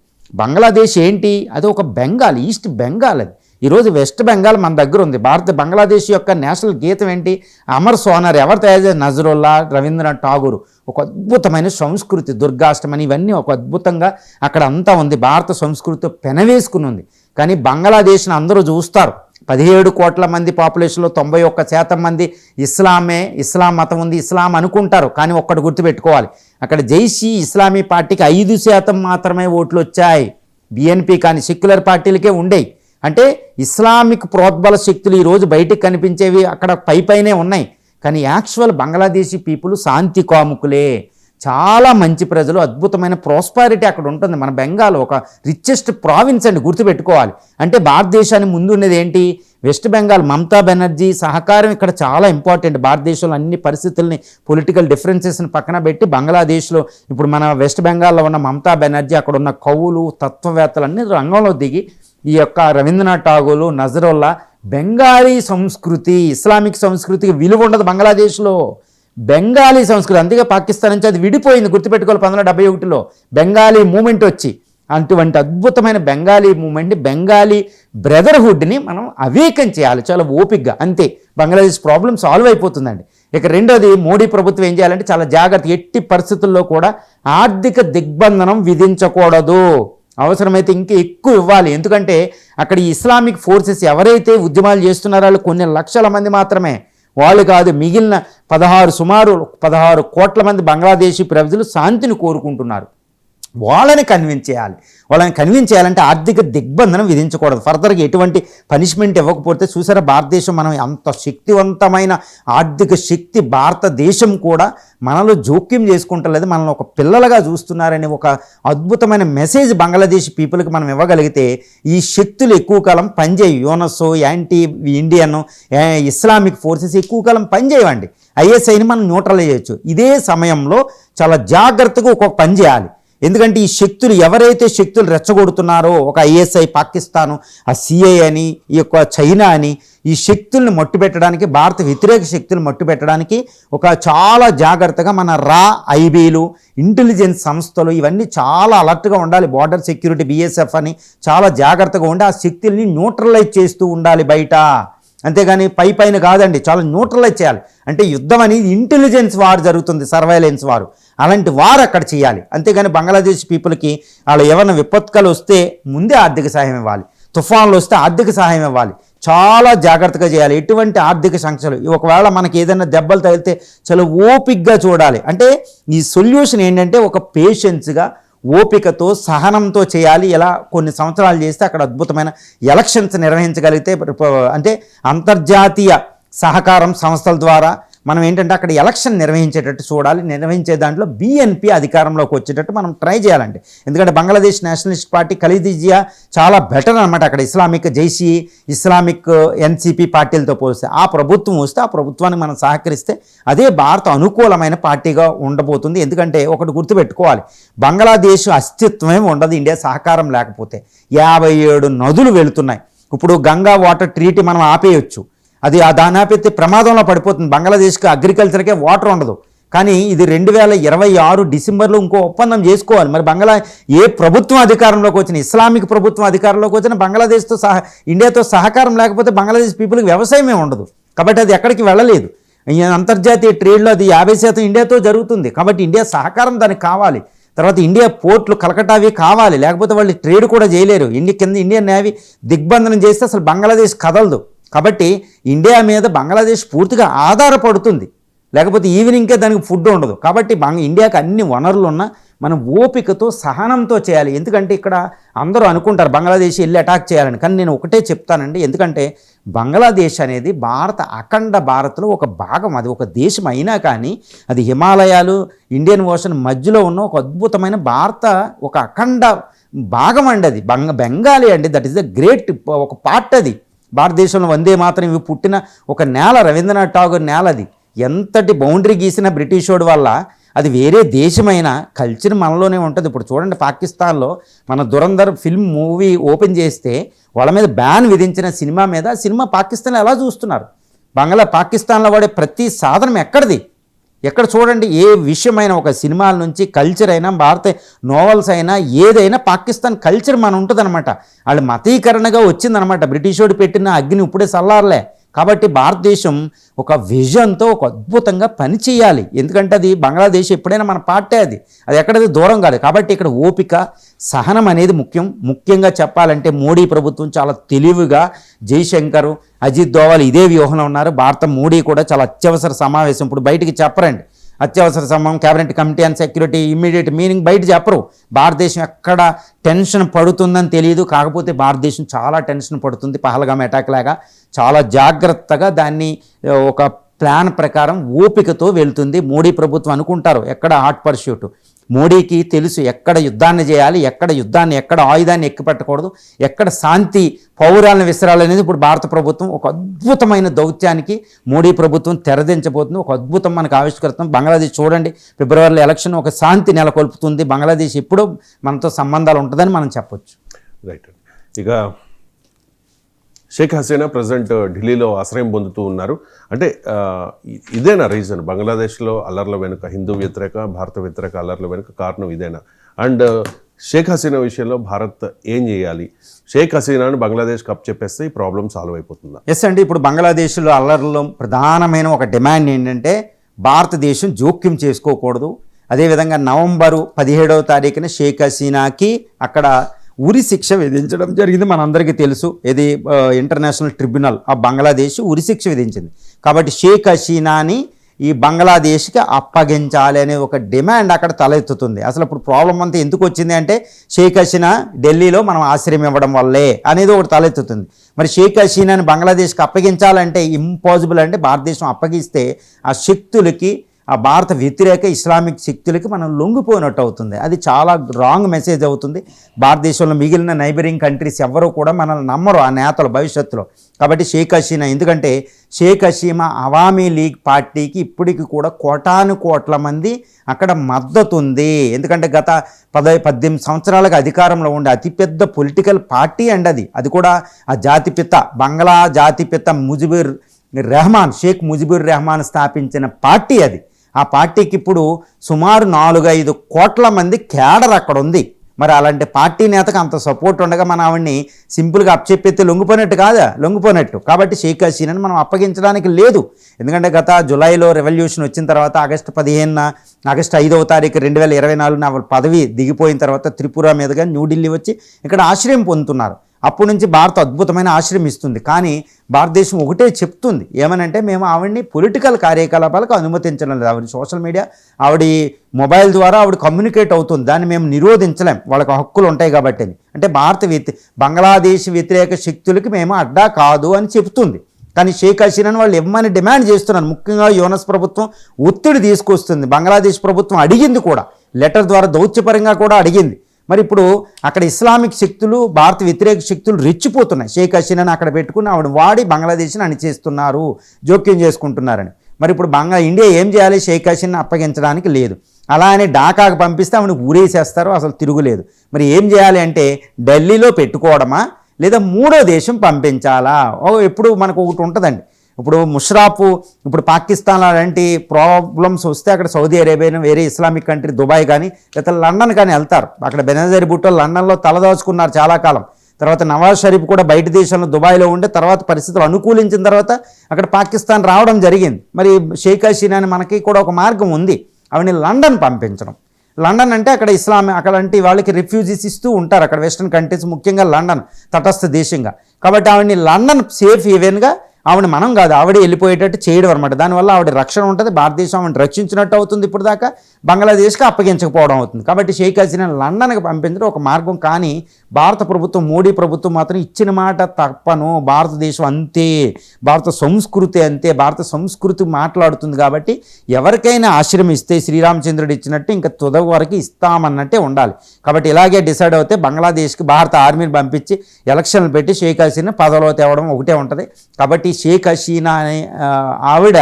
బంగ్లాదేశ్ ఏంటి, అది ఒక బెంగాల్, ఈస్ట్ బెంగాల్. అది ఈరోజు వెస్ట్ బెంగాల్ మన దగ్గర ఉంది. బంగ్లాదేశ్ యొక్క నేషనల్ గీతం ఏంటి, అమర్ సోనర్. ఎవరు తయారు చేశారు, నజరుల్లా, రవీంద్రనాథ్ ఠాగూర్. ఒక అద్భుతమైన సంస్కృతి, దుర్గాష్టమని, ఇవన్నీ ఒక అద్భుతంగా అక్కడ అంతా ఉంది. భారత సంస్కృతితో పెనవేసుకుని ఉంది. కానీ బంగ్లాదేశ్ని అందరూ చూస్తారు, 17 కోట్ల మంది పాపులేషన్లో 91% మంది ఇస్లాం మతం ఉంది, ఇస్లాం అనుకుంటారు. కానీ ఒక్కటి గుర్తుపెట్టుకోవాలి, అక్కడ జైషీ ఇస్లామీ పార్టీకి 5% మాత్రమే ఓట్లు వచ్చాయి. బిఎన్పి కానీ సెక్యులర్ పార్టీలకే ఉండేవి. అంటే ఇస్లామిక్ ప్రోద్బల శక్తులు ఈరోజు బయటకు కనిపించేవి అక్కడ పైనే ఉన్నాయి. కానీ యాక్చువల్ బంగ్లాదేశీ పీపుల్ శాంతి కాముకులే, చాలా మంచి ప్రజలు, అద్భుతమైన ప్రాస్పారిటీ అక్కడ ఉంటుంది. మన బెంగాల్ ఒక రిచెస్ట్ ప్రావిన్స్ అండి, గుర్తుపెట్టుకోవాలి. అంటే భారతదేశానికి ముందు ఉన్నది ఏంటి, వెస్ట్ బెంగాల్, మమతా బెనర్జీ సహకారం ఇక్కడ చాలా ఇంపార్టెంట్. భారతదేశంలో అన్ని పరిస్థితుల్ని, పొలిటికల్ డిఫరెన్సెస్ని పక్కన పెట్టి బంగ్లాదేశ్లో ఇప్పుడు మన వెస్ట్ బెంగాల్లో ఉన్న మమతా బెనర్జీ, అక్కడ ఉన్న కవులు, తత్వవేత్తలు అన్ని రంగంలో దిగి ఈ యొక్క రవీంద్రనాథ్ ఠాగూర్, నజరుల్లా, బెంగాలీ సంస్కృతి, ఇస్లామిక్ సంస్కృతికి విలువ ఉండదు బంగ్లాదేశ్లో. బెంగాలీ సంస్కృతి, అందుకే పాకిస్తాన్ నుంచి అది విడిపోయింది, గుర్తుపెట్టుకోవాలి. 1971లో బెంగాలీ మూమెంట్ వచ్చి అటువంటి అద్భుతమైన బెంగాలీ మూమెంట్, బెంగాలీ బ్రదర్హుడ్ని మనం అవేకం చేయాలి చాలా ఓపికగా. అంతే బంగ్లాదేశ్ ప్రాబ్లం సాల్వ్ అయిపోతుందండి. ఇక రెండోది, మోడీ ప్రభుత్వం ఏం చేయాలంటే చాలా జాగ్రత్త, ఎట్టి పరిస్థితుల్లో కూడా ఆర్థిక దిగ్బంధనం విధించకూడదు. అవసరమైతే ఇంకా ఎక్కువ ఇవ్వాలి. ఎందుకంటే అక్కడ ఈ ఇస్లామిక్ ఫోర్సెస్ ఎవరైతే ఉద్యమాలు చేస్తున్నారో వాళ్ళు కొన్ని లక్షల మంది మాత్రమే, వాళ్ళు కాదు. మిగిలిన సుమారు 16 కోట్ల మంది బంగ్లాదేశీ ప్రజలు శాంతిని కోరుకుంటున్నారు. వాళ్ళని కన్విన్స్ చేయాలంటే ఆర్థిక దిగ్బంధనం విధించకూడదు. ఫర్దర్గా ఎటువంటి పనిష్మెంట్ ఇవ్వకపోతే, చూసారా భారతదేశం మనం అంత శక్తివంతమైన ఆర్థిక శక్తి, భారతదేశం కూడా మనలో జోక్యం చేసుకుంటలేదు, మనల్ని ఒక పిల్లలుగా చూస్తున్నారని ఒక అద్భుతమైన మెసేజ్ బంగ్లాదేశ్ పీపుల్కి మనం ఇవ్వగలిగితే ఈ శక్తులు ఎక్కువ కాలం పనిచేయవు. యోనస్, యాంటీ ఇండియన్, ఇస్లామిక్ ఫోర్సెస్ ఎక్కువ కాలం పనిచేయవండి. ఐఎస్ఐని మనం న్యూట్రలైజ్ చేయొచ్చు. ఇదే సమయంలో చాలా జాగ్రత్తగా ఒక్కొక్క పని చేయాలి. ఎందుకంటే ఈ శక్తులు ఎవరైతే శక్తులు రెచ్చగొడుతున్నారో, ఒక ఐఎస్ఐ, పాకిస్తాను, ఆ సిఐ అని, ఈ యొక్క చైనా అని, ఈ శక్తుల్ని మట్టుపెట్టడానికి, భారత వ్యతిరేక శక్తులు మట్టుపెట్టడానికి ఒక చాలా జాగ్రత్తగా మన ఐబీలు, ఇంటెలిజెన్స్ సంస్థలు ఇవన్నీ చాలా అలర్ట్గా ఉండాలి. బార్డర్ సెక్యూరిటీ, బిఎస్ఎఫ్ అని చాలా జాగ్రత్తగా ఉండి ఆ శక్తుల్ని న్యూట్రలైజ్ చేస్తూ ఉండాలి బయట. అంతేగాని పైన కాదండి, చాలా న్యూట్రలైజ్ చేయాలి. అంటే యుద్ధం అనేది ఇంటెలిజెన్స్ వార్ జరుగుతుంది, సర్వైలెన్స్ వారు, అలాంటి వారు అక్కడ చేయాలి. అంతేగాని బంగ్లాదేశ్ పీపుల్కి వాళ్ళు ఏమైనా విపత్తులు వస్తే ముందే ఆర్థిక సహాయం ఇవ్వాలి, తుఫాన్లు వస్తే ఆర్థిక సహాయం ఇవ్వాలి. చాలా జాగ్రత్తగా చేయాలి. ఎటువంటి ఆర్థిక సంక్షలు, ఒకవేళ మనకి ఏదైనా దెబ్బలు తగిలితే చాలా ఓపిక్గా చూడాలి. అంటే ఈ సొల్యూషన్ ఏంటంటే ఒక పేషెన్స్గా, ఓపికతో సహనంతో చేయాలి. ఇలా కొన్ని సంవత్సరాలు చేస్తే అక్కడ అద్భుతమైన ఎలక్షన్స్ నిర్వహించగలిగితే, అంటే అంతర్జాతీయ సహకారం సంస్థల ద్వారా మనం ఏంటంటే అక్కడ ఎలక్షన్ నిర్వహించేటట్టు చూడాలి. నిర్వహించే దాంట్లో బీఎన్పీ అధికారంలోకి వచ్చేటట్టు మనం ట్రై చేయాలండి. ఎందుకంటే బంగ్లాదేశ్ నేషనలిస్ట్ పార్టీ ఖలీదిజియా చాలా బెటర్ అనమాట. అక్కడ ఇస్లామిక్ జైషీ, ఇస్లామిక్ ఎన్సిపి పార్టీలతో పోలిస్తే ఆ ప్రభుత్వం వస్తే ఆ ప్రభుత్వానికి మనం సహకరిస్తే అదే భారత అనుకూలమైన పార్టీగా ఉండబోతుంది. ఎందుకంటే ఒకటి గుర్తుపెట్టుకోవాలి, బంగ్లాదేశ్ అస్తిత్వమే ఉండదు ఇండియా సహకారం లేకపోతే. 57 నదులు వెళుతున్నాయి. ఇప్పుడు గంగా వాటర్ ట్రీటీ మనం ఆపేయచ్చు, అది దాని ఆపితే ప్రమాదంలో పడిపోతుంది. బంగ్లాదేశ్కి అగ్రికల్చర్కే వాటర్ ఉండదు. కానీ ఇది 2026 డిసెంబర్లో ఇంకో ఒప్పందం చేసుకోవాలి. మరి ఏ ప్రభుత్వం అధికారంలోకి వచ్చిన, ఇస్లామిక్ ప్రభుత్వం అధికారంలోకి వచ్చిన బంగ్లాదేశ్తో ఇండియాతో సహకారం లేకపోతే బంగ్లాదేశ్ పీపుల్కి వ్యవసాయమే ఉండదు. కాబట్టి అది ఎక్కడికి వెళ్ళలేదు. అంతర్జాతీయ ట్రేడ్లో అది 50% ఇండియాతో జరుగుతుంది. కాబట్టి ఇండియా సహకారం దానికి కావాలి. తర్వాత ఇండియా పోర్ట్లు కలకటావి కావాలి, లేకపోతే వాళ్ళు ట్రేడ్ కూడా చేయలేరు. ఇండియన్ నేవీ దిగ్బంధనం చేస్తే అసలు బంగ్లాదేశ్ కదలదు. కాబట్టి ఇండియా మీద బంగ్లాదేశ్ పూర్తిగా ఆధారపడుతుంది, లేకపోతే ఈవినింగ్కే దానికి ఫుడ్ ఉండదు. కాబట్టి ఇండియాకి అన్ని వనరులు ఉన్నా మనం ఓపికతో సహనంతో చేయాలి. ఎందుకంటే ఇక్కడ అందరూ అనుకుంటారు బంగ్లాదేశ్ వెళ్ళి అటాక్ చేయాలని, కానీ నేను ఒకటే చెప్తానండి. ఎందుకంటే బంగ్లాదేశ్ అనేది అఖండ భారత్లో ఒక భాగం, అది ఒక దేశం అయినా కానీ అది హిమాలయాలు, ఇండియన్ ఓషన్ మధ్యలో ఉన్న ఒక అద్భుతమైన భారత ఒక అఖండ భాగం అండి. అది బెంగాలీ అండి. దట్ ఈస్ ద గ్రేట్ ఒక పార్ట్. అది భారతదేశంలో వందే మాత్రం ఇవి పుట్టిన ఒక నేల, రవీంద్రనాథ్ ఠాగూర్ నేల. అది ఎంతటి బౌండరీ గీసిన బ్రిటిషోడు వల్ల అది వేరే దేశమైన కల్చర్ మనలోనే ఉంటుంది. ఇప్పుడు చూడండి, పాకిస్తాన్లో మన దురంధర్ మూవీ ఓపెన్ చేస్తే వాళ్ళ మీద బ్యాన్ విధించిన సినిమా మీద సినిమా పాకిస్తాన్లో ఎలా చూస్తున్నారు. పాకిస్తాన్లో వాడే ప్రతి సాధనం ఎక్కడ చూడండి, ఏ విషయమైన ఒక సినిమాల నుంచి కల్చర్ అయినా, భారత నోవెల్స్ అయినా, ఏదైనా పాకిస్తాన్ కల్చర్ మన ఉంటుందన్నమాట. వాళ్ళు మతీకరణగా వచ్చిందనమాట. బ్రిటిషోడు పెట్టిన అగ్ని ఇప్పుడే చల్లారలే. కాబట్టి భారతదేశం ఒక విజన్తో ఒక అద్భుతంగా పనిచేయాలి. ఎందుకంటే అది బంగ్లాదేశ్ ఎప్పుడైనా మన పార్టీ, అది ఎక్కడది దూరం కాదు. కాబట్టి ఇక్కడ ఓపిక సహనం అనేది ముఖ్యంగా చెప్పాలంటే మోడీ ప్రభుత్వం చాలా తెలివిగా, జైశంకర్, అజిత్ దోవల్ ఇదే వ్యూహంలో ఉన్నారు. మోడీ కూడా చాలా అత్యవసర సమావేశం ఇప్పుడు బయటికి చెప్పరండి. అత్యవసర సమావేశం, cabinet committee on security, immediate meaning బయట చెప్పరు. భారతదేశం ఎక్కడ టెన్షన్ పడుతుందని తెలియదు, కాకపోతే భారతదేశం చాలా టెన్షన్ పడుతుంది. పహల్గామ్ అటాక్ లాగా చాలా జాగ్రత్తగా దాన్ని ఒక ప్లాన్ ప్రకారం ఓపికతో వెళ్తుంది. మోడీ ప్రభుత్వం అనుకుంటారు ఎక్కడ హాట్ పర్ష్యూట్. మోడీకి తెలుసు ఎక్కడ యుద్ధాన్ని చేయాలి, ఎక్కడ ఆయుధాన్ని ఎక్కిపెట్టకూడదు, ఎక్కడ శాంతి పౌరాలను విసరాలనేది ఇప్పుడు భారత ప్రభుత్వం ఒక అద్భుతమైన దౌత్యానికి మోడీ ప్రభుత్వం తెరదించబోతుంది. ఒక అద్భుతం మనకు ఆవిష్కృతం. బంగ్లాదేశ్ చూడండి, ఫిబ్రవరిలో ఎలక్షన్ ఒక శాంతి నెలకొల్పుతుంది. బంగ్లాదేశ్ ఎప్పుడూ మనతో సంబంధాలు ఉంటుందని మనం చెప్పొచ్చు. రైట్. ఇక షేక్ హసీనా ప్రజెంట్ ఢిల్లీలో ఆశ్రయం పొందుతూ ఉన్నారు. అంటే ఇదేనా రీజన్ బంగ్లాదేశ్లో అల్లర్ల వెనుక, హిందూ వ్యతిరేక, భారత వ్యతిరేక అల్లర్ల వెనుక కారణం ఇదేనా? అండ్ షేక్ హసీనా విషయంలో భారత్ ఏం చేయాలి? షేక్ హసీనాను బంగ్లాదేశ్కి అప్పచెప్పేస్తే ఈ ప్రాబ్లం సాల్వ్ అయిపోతుందా? ఎస్ అండి. ఇప్పుడు బంగ్లాదేశ్లో అల్లర్లో ప్రధానమైన ఒక డిమాండ్ ఏంటంటే భారతదేశం జోక్యం చేసుకోకూడదు. అదేవిధంగా నవంబరు 17వ తారీఖున షేక్ హసీనాకి అక్కడ ఉరి శిక్ష విధించడం జరిగింది. మనందరికీ తెలుసు. ఇది ఇంటర్నేషనల్ ట్రిబ్యునల్ ఆఫ్ బంగ్లాదేశ్ ఉరి శిక్ష విధించింది. కాబట్టి షేక్ హసీనాని ఈ బంగ్లాదేశ్కి అప్పగించాలి అనే ఒక డిమాండ్ అక్కడ తలెత్తుతుంది. అసలు ఇప్పుడు ప్రాబ్లం అంతా ఎందుకు వచ్చింది అంటే షేక్ హసీనా ఢిల్లీలో మనం ఆశ్రయం ఇవ్వడం వల్లే అనేది ఒకటి తలెత్తుతుంది. మరి షేక్ హసీనాని బంగ్లాదేశ్కి అప్పగించాలంటే ఇంపాసిబుల్. అంటే భారతదేశం అప్పగిస్తే ఆ శక్తులకి, ఆ భారత వ్యతిరేక ఇస్లామిక్ శక్తులకి మనం లొంగిపోయినట్టు అవుతుంది. అది చాలా రాంగ్ మెసేజ్ అవుతుంది. భారతదేశంలో మిగిలిన నైబరింగ్ కంట్రీస్ ఎవరూ కూడా మనల్ని నమ్మరు, ఆ నేతలు భవిష్యత్తులో. కాబట్టి షేక్ హసీనా, ఎందుకంటే షేక్ హసీనా అవామీ లీగ్ పార్టీకి ఇప్పటికి కూడా కోట్ల మంది అక్కడ మద్దతు ఉంది. ఎందుకంటే గత 18 సంవత్సరాలకు అధికారంలో ఉండే అతిపెద్ద పొలిటికల్ పార్టీ అండి అది కూడా ఆ జాతిపిత, బంగ్లా జాతిపిత షేక్ ముజిబుర్ రెహమాన్ స్థాపించిన పార్టీ అది. ఆ పార్టీకి ఇప్పుడు సుమారు 4-5 కోట్ల మంది క్యాడర్ అక్కడ ఉంది. మరి అలాంటి పార్టీ నేతకు అంత సపోర్ట్ ఉండగా మనం ఆవిడ్ని సింపుల్గా అప్పచెప్పితే లొంగిపోయినట్టు. కాబట్టి షేక్ హసీనాని మనం అప్పగించడానికి లేదు. ఎందుకంటే గత జులైలో రెవల్యూషన్ వచ్చిన తర్వాత ఆగస్టు 5వ తారీఖు 2024 పదవి దిగిపోయిన తర్వాత త్రిపుర మీదుగా న్యూఢిల్లీ వచ్చి ఇక్కడ ఆశ్రయం పొందుతున్నారు. అప్పటి నుంచి భారత్ అద్భుతమైన ఆశ్రయం ఇస్తుంది. కానీ భారతదేశం ఒకటే చెప్తుంది, ఏమనంటే మేము ఆవిడ్ని పొలిటికల్ కార్యకలాపాలకు అనుమతించడం లేదు. ఆవిడ సోషల్ మీడియా, ఆవిడ మొబైల్ ద్వారా ఆవిడ కమ్యూనికేట్ అవుతుంది, దాన్ని మేము నిరోధించలేం, వాళ్ళకి హక్కులు ఉంటాయి కాబట్టి. అంటే బంగ్లాదేశ్ వ్యతిరేక శక్తులకి మేము అడ్డా కాదు అని చెప్తుంది. కానీ షేక్ హసీనాను వాళ్ళు ఇవ్వమని డిమాండ్ చేస్తున్నారు. ముఖ్యంగా యూనస్ ప్రభుత్వం ఒత్తిడి తీసుకొస్తుంది. బంగ్లాదేశ్ ప్రభుత్వం అడిగింది కూడా, లెటర్ ద్వారా దౌత్యపరంగా కూడా అడిగింది. మరి ఇప్పుడు అక్కడ ఇస్లామిక్ శక్తులు, భారత వ్యతిరేక శక్తులు రెచ్చిపోతున్నాయి. షేక్ హసీనాను అక్కడ పెట్టుకుని ఆవిడ వాడి బంగ్లాదేశ్ని అణిచేస్తున్నారు, జోక్యం చేసుకుంటున్నారని. మరి ఇప్పుడు ఇండియా ఏం చేయాలి? షేక్ హసీనాను అప్పగించడానికి లేదు. అలా అని ఢాకాకు పంపిస్తే ఆవిడ ఊరేసేస్తారు, అసలు తిరుగులేదు. మరి ఏం చేయాలి అంటే ఢిల్లీలో పెట్టుకోవడమా, లేదా మూడో దేశం పంపించాలా? ఎప్పుడు మనకు ఒకటి ఉంటుందండి. ఇప్పుడు ముషరాఫ్, ఇప్పుడు పాకిస్తాన్ అలాంటి ప్రాబ్లమ్స్ వస్తే అక్కడ సౌదీ అరేబియా, వేరే ఇస్లామిక్ కంట్రీ దుబాయ్ కానీ లేదా లండన్ కానీ వెళ్తారు. అక్కడ బెనజర్ భుట్టో లండన్లో తలదాచుకున్నారు చాలా కాలం. తర్వాత నవాజ్ షరీఫ్ కూడా బయట దేశంలో దుబాయ్లో ఉండే, తర్వాత పరిస్థితులు అనుకూలించిన తర్వాత అక్కడ పాకిస్తాన్ రావడం జరిగింది. మరి షేక్ హసీనా అని మనకి కూడా ఒక మార్గం ఉంది, ఆవిడని లండన్ పంపించడం. లండన్ అంటే అక్కడ అక్కడంటి వాళ్ళకి రిఫ్యూజీస్ ఇస్తూ ఉంటారు అక్కడ వెస్ట్రన్ కంట్రీస్, ముఖ్యంగా లండన్ తటస్థ దేశంగా. కాబట్టి ఆవిడని లండన్ సేఫ్ ఈవెన్గా ఆవిడ మనం కాదు, ఆవిడ వెళ్ళిపోయేటట్టు చేయడం అనమాట. దానివల్ల ఆవిడ రక్షణ ఉంటుంది, భారతదేశం ఆవిడని రక్షించినట్టు అవుతుంది, ఇప్పుడు దాకా బంగ్లాదేశ్కి అప్పగించకపోవడం అవుతుంది. కాబట్టి షేక్ హసీనా లండన్కి పంపించడం ఒక మార్గం. కానీ భారత ప్రభుత్వం, మోడీ ప్రభుత్వం మాత్రం ఇచ్చిన మాట తప్పను, భారతదేశం అంతే, భారత సంస్కృతి అంతే, భారత సంస్కృతి మాట్లాడుతుంది. కాబట్టి ఎవరికైనా ఆశ్రయం ఇస్తే శ్రీరామచంద్రుడు ఇచ్చినట్టు ఇంకా తుద వరకు ఇస్తామన్నట్టే ఉండాలి. కాబట్టి ఇలాగే డిసైడ్ అవుతే బంగ్లాదేశ్కి భారత ఆర్మీని పంపించి ఎలక్షన్లు పెట్టి షేక్ హసీనా పదవిలో తేవడం ఒకటే ఉంటుంది. కాబట్టి షేక్ హసీనా అనే ఆవిడ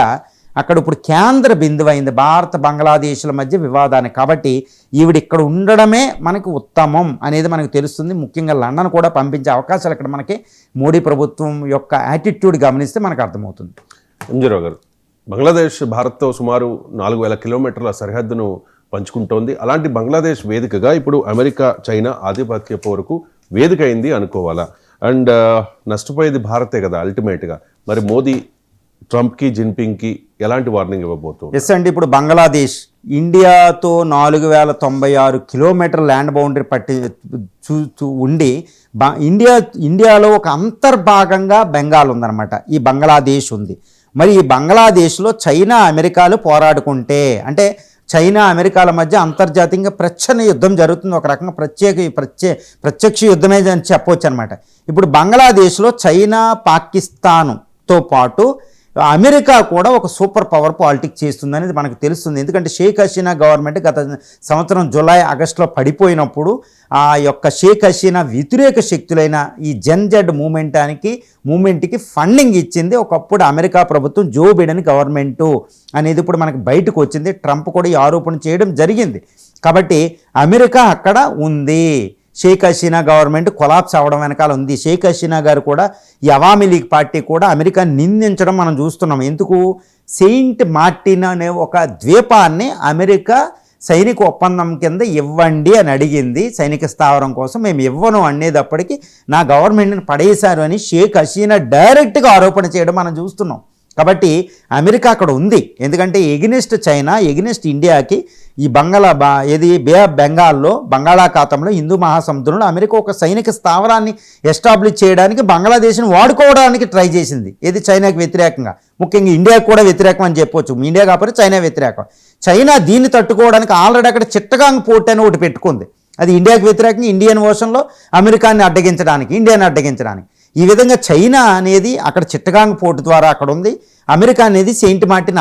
అక్కడ ఇప్పుడు కేంద్ర బిందువు అయింది భారత బంగ్లాదేశ్ల మధ్య వివాదానికి. కాబట్టి ఈవిడ ఇక్కడ ఉండడమే మనకు ఉత్తమం అనేది మనకు తెలుస్తుంది. ముఖ్యంగా లండన్ కూడా పంపించే అవకాశాలు ఇక్కడ మనకి మోడీ ప్రభుత్వం యొక్క యాటిట్యూడ్ గమనిస్తే మనకు అర్థమవుతుంది. ఎంజీ రావు గారు, బంగ్లాదేశ్ భారత్తో సుమారు 4000 కిలోమీటర్ల సరిహద్దును పంచుకుంటోంది. అలాంటి బంగ్లాదేశ్ వేదికగా ఇప్పుడు అమెరికా, చైనా ఆధిపత్య పోరుకు వేదిక అయింది అనుకోవాలా? అండ్ నష్టపోయేది భారతే కదా అల్టిమేట్గా. మరి మోదీ ట్రంప్కి, జిన్పింగ్కి ఎలాంటి వార్నింగ్ ఇవ్వబోతుంది? ఎస్ అండి, ఇప్పుడు బంగ్లాదేశ్ ఇండియాతో 4096 కిలోమీటర్ ల్యాండ్ బౌండరీ ఉండి ఇండియాలో ఒక అంతర్భాగంగా బెంగాల్ ఉందన్నమాట. ఈ బంగ్లాదేశ్ ఉంది. మరి ఈ బంగ్లాదేశ్లో చైనా, అమెరికాలు పోరాడుకుంటే, అంటే చైనా అమెరికాల మధ్య అంతర్జాతీయంగా ప్రచ్ఛన్న యుద్ధం జరుగుతుంది. ఒక రకంగా ప్రత్యక్ష యుద్ధమే అని చెప్పవచ్చు అనమాట. ఇప్పుడు బంగ్లాదేశ్లో చైనా, పాకిస్తాన్తో పాటు అమెరికా కూడా ఒక సూపర్ పవర్ పాలిటిక్స్ చేస్తుందనేది మనకు తెలుస్తుంది. ఎందుకంటే షేక్ హసీనా గవర్నమెంట్ గత సంవత్సరం జూలై, ఆగస్టులో పడిపోయినప్పుడు ఆ యొక్క షేక్ హసీనా వ్యతిరేక శక్తులైన ఈ జెడ్ మూమెంట్కి ఫండింగ్ ఇచ్చింది ఒకప్పుడు అమెరికా ప్రభుత్వం, జో బిడెన్ గవర్నమెంటు అనేది ఇప్పుడు మనకు బయటకు వచ్చింది. ట్రంప్ కూడా ఈ ఆరోపణ చేయడం జరిగింది. కాబట్టి అమెరికా అక్కడ ఉంది. షేక్ హసీనా గవర్నమెంట్ కొలాప్స్ అవ్వడం వెనకాల ఉంది. షేక్ హసీనా గారు కూడా, ఈ అవామీ లీగ్ పార్టీ కూడా అమెరికాని నిందించడం మనం చూస్తున్నాం. ఎందుకు? సెయింట్ మార్టిన్ అనే ఒక ద్వీపాన్ని అమెరికా సైనిక ఒప్పందం కింద ఇవ్వండి అని అడిగింది. సైనిక స్థావరం కోసం మేము ఇవ్వను అనేటప్పటికీ నా గవర్నమెంట్ని పడేశారు అని షేక్ హసీనా డైరెక్ట్గా ఆరోపణ చేయడం మనం చూస్తున్నాం. కాబట్టి అమెరికా అక్కడ ఉంది. ఎందుకంటే ఎగెనిస్ట్ చైనా, ఎగెనిస్ట్ ఇండియాకి ఈ బే ఆఫ్ బెంగాల్లో, బంగాళాఖాతంలో, హిందూ మహాసముద్రంలో అమెరికా ఒక సైనిక స్థావరాన్ని ఎస్టాబ్లిష్ చేయడానికి బంగ్లాదేశ్ని వాడుకోవడానికి ట్రై చేసింది. ఏది? చైనాకి వ్యతిరేకంగా, ముఖ్యంగా ఇండియాకు కూడా వ్యతిరేకం అని చెప్పొచ్చు. ఇండియా కాకపోతే చైనా వ్యతిరేకం. చైనా దీన్ని తట్టుకోవడానికి ఆల్రెడీ అక్కడ చిట్టగాంగ్ పోర్ట్ అని ఒకటి పెట్టుకుంది. అది ఇండియాకి వ్యతిరేకంగా, ఇండియన్ ఓషన్లో అమెరికాని అడ్డగించడానికి, ఇండియాని అడ్డగించడానికి. ఈ విధంగా చైనా అనేది అక్కడ చిట్టగాంగ్ పోర్ట్ ద్వారా అక్కడ ఉంది. అమెరికా అనేది సెయింట్ మార్టిన్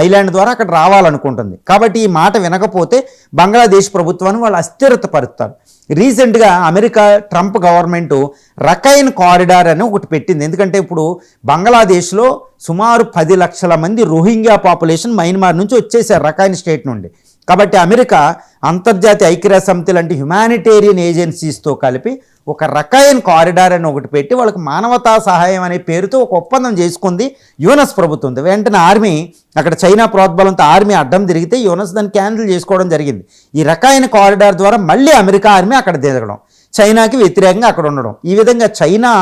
ఐలాండ్ ద్వారా అక్కడ రావాలనుకుంటుంది. కాబట్టి ఈ మాట వినకపోతే బంగ్లాదేశ్ ప్రభుత్వాన్ని వాళ్ళు అస్థిరత పరుస్తారు. రీసెంట్గా అమెరికా ట్రంప్ గవర్నమెంటు రకైన్ కారిడార్ అని ఒకటి పెట్టింది. ఎందుకంటే ఇప్పుడు బంగ్లాదేశ్లో సుమారు 10 లక్షల మంది రోహింగ్యా పాపులేషన్ మయన్మార్ నుంచి వచ్చేసారు, రకైన్ స్టేట్ నుండి. కాబట్టి అమెరికా అంతర్జాతీయ ఐక్యరాజ్య సమితి లాంటి హ్యుమానిటేరియన్ ఏజెన్సీస్తో కలిపి ఒక రకైన్ కారిడార్ అని ఒకటి పెట్టి వాళ్ళకి మానవతా సహాయం అనే పేరుతో ఒక ఒప్పందం చేసుకుంది యుఎస్ ప్రభుత్వం. వెంటనే ఆర్మీ, అక్కడ చైనా ప్రోద్బలంతో ఆర్మీ అడ్డం తిరిగితే యుఎస్ దాన్ని క్యాన్సిల్ చేసుకోవడం జరిగింది. ఈ రకైన్ కారిడార్ ద్వారా మళ్ళీ అమెరికా ఆర్మీ అక్కడ దిగడం, చైనాకి వ్యతిరేకంగా అక్కడ ఉండడం. ఈ విధంగా China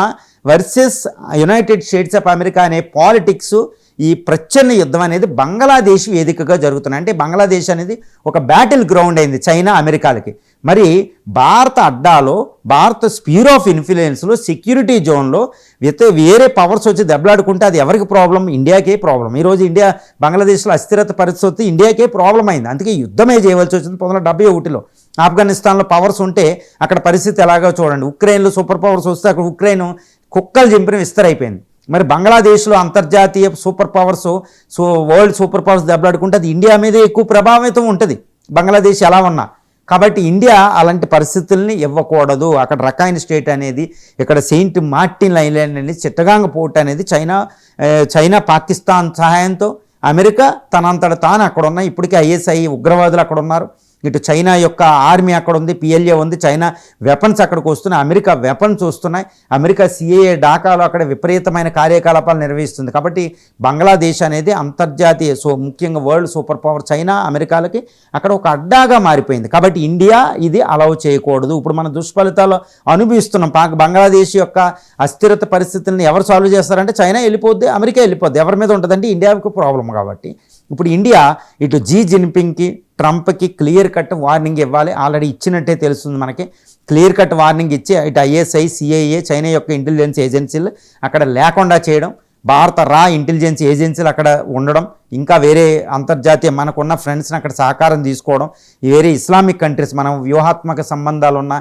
versus United States of America అనే పాలిటిక్స్ ఈ ప్రచ్ఛన్న యుద్ధం అనేది బంగ్లాదేశ్ వేదికగా జరుగుతున్నాయి. అంటే బంగ్లాదేశ్ అనేది ఒక బ్యాటిల్ గ్రౌండ్ అయింది చైనా అమెరికాలకి. మరి భారత అడ్డాలో, భారత స్పీర్ ఆఫ్ ఇన్ఫ్లుయెన్స్లో, సెక్యూరిటీ జోన్లో వేరే పవర్స్ వచ్చి దెబ్బలాడుకుంటే అది ఎవరికి ప్రాబ్లం? ఇండియాకే ప్రాబ్లం. ఈరోజు ఇండియా బంగ్లాదేశ్లో అస్థిరత పరిస్థితి ఇండియాకే ప్రాబ్లం అయింది. అందుకే యుద్ధమే చేయవలసి వచ్చింది 1971లో. ఆఫ్ఘనిస్తాన్లో పవర్స్ ఉంటే అక్కడ పరిస్థితి ఎలాగో చూడండి. ఉక్రెయిన్లో సూపర్ పవర్స్ వస్తే అక్కడ ఉక్రెయిన్ కుక్కలు చింపిన విస్తరైపోయింది. మరి బంగ్లాదేశ్లో అంతర్జాతీయ superpowers, world superpowers దెబ్బలాడుకుంటే అది ఇండియా మీద ఎక్కువ ప్రభావితం ఉంటుంది బంగ్లాదేశ్ ఎలా ఉన్నా. కాబట్టి ఇండియా అలాంటి పరిస్థితుల్ని ఇవ్వకూడదు. అక్కడ రఖైన్ స్టేట్ అనేది, ఇక్కడ సెయింట్ మార్టిన్ ఐలాండ్ అనేది, చిట్టగాంగ్ పోర్ట్ అనేది చైనా పాకిస్తాన్ సహాయంతో, అమెరికా తనంతట తాను అక్కడ ఉన్నాయి. ఇప్పటికే ISI ఉగ్రవాదులు అక్కడ ఉన్నారు. ఇటు చైనా యొక్క ఆర్మీ అక్కడ ఉంది, PLA ఉంది, చైనా వెపన్స్ అక్కడికి వస్తున్నాయి, అమెరికా వెపన్స్ వస్తున్నాయి, అమెరికా CIA ఢాకాలో అక్కడ విపరీతమైన కార్యకలాపాలు నిర్వహిస్తుంది. కాబట్టి బంగ్లాదేశ్ అనేది అంతర్జాతీయ ముఖ్యంగా వరల్డ్ సూపర్ పవర్ చైనా అమెరికాలకి అక్కడ ఒక అడ్డాగా మారిపోయింది. కాబట్టి ఇండియా ఇది అలౌ చేయకూడదు. ఇప్పుడు మన దుష్ఫలితాలు అనుభవిస్తున్నాం. బంగ్లాదేశ్ యొక్క అస్థిరత పరిస్థితులను ఎవరు సాల్వ్ చేస్తారంటే చైనా వెళ్ళిపోద్ది, అమెరికా వెళ్ళిపోద్ది. ఎవరి మీద ఉంటుందంటే ఇండియాకు ప్రాబ్లం. కాబట్టి ఇప్పుడు ఇండియా ఇటు జీ జిన్పింగ్కి, ట్రంప్కి క్లియర్ కట్ వార్నింగ్ ఇవ్వాలి. ఆల్రెడీ ఇచ్చినట్టే తెలుస్తుంది మనకి. క్లియర్ కట్ వార్నింగ్ ఇచ్చి ఇటు ISI, CIA, చైనా యొక్క ఇంటెలిజెన్స్ ఏజెన్సీలు అక్కడ లేకుండా చేయడం, భారత ఇంటెలిజెన్స్ ఏజెన్సీలు అక్కడ ఉండడం, ఇంకా వేరే అంతర్జాతీయ మనకున్న ఫ్రెండ్స్ని అక్కడ సహకారం తీసుకోవడం, వేరే ఇస్లామిక్ కంట్రీస్, మనం వ్యూహాత్మక సంబంధాలు ఉన్న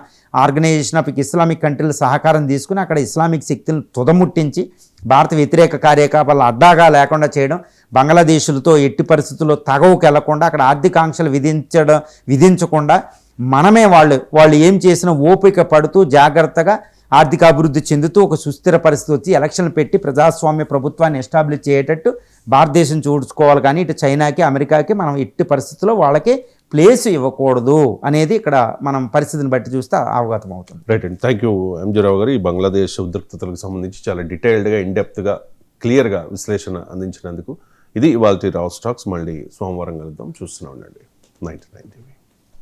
ఆర్గనైజేషన్ ఆఫ్ ఇస్లామిక్ కంట్రీలు సహకారం తీసుకుని అక్కడ ఇస్లామిక్ శక్తులను తుదముట్టించి భారత వ్యతిరేక కార్యకలాపాలు అడ్డాగా లేకుండా చేయడం, బంగ్లాదేశులతో ఎట్టి పరిస్థితుల్లో తగవుకు వెళ్లకుండా, అక్కడ ఆర్థిక ఆంక్షలు విధించకుండా మనమే వాళ్ళు ఏం చేసినా ఓపిక పడుతూ జాగ్రత్తగా ఆర్థిక అభివృద్ధి చెందుతూ ఒక సుస్థిర పరిస్థితి వచ్చి ఎలక్షన్లు పెట్టి ప్రజాస్వామ్య ప్రభుత్వాన్ని ఎస్టాబ్లిష్ చేయేటట్టు భారతదేశం చూసుకోవాలి. కానీ ఇటు చైనాకి, అమెరికాకి మనం ఎట్టి పరిస్థితుల్లో వాళ్ళకి ప్లేస్ ఇవ్వకూడదు అనేది ఇక్కడ మనం పరిస్థితిని బట్టి చూస్తే అవగతం అవుతుంది. రైట్ అండి, థ్యాంక్ యూ MG రావు గారు. ఈ బంగ్లాదేశ్ ఉద్రిక్తతలకు సంబంధించి చాలా డీటెయిల్డ్గా, ఇన్డెప్త్గా, క్లియర్గా విశ్లేషణ అందించినందుకు. ఇది ఇవాల్టి రావు స్టాక్స్. మళ్ళీ సోమవారం కలుద్దాం. చూస్తూనే ఉండండి 99 TV.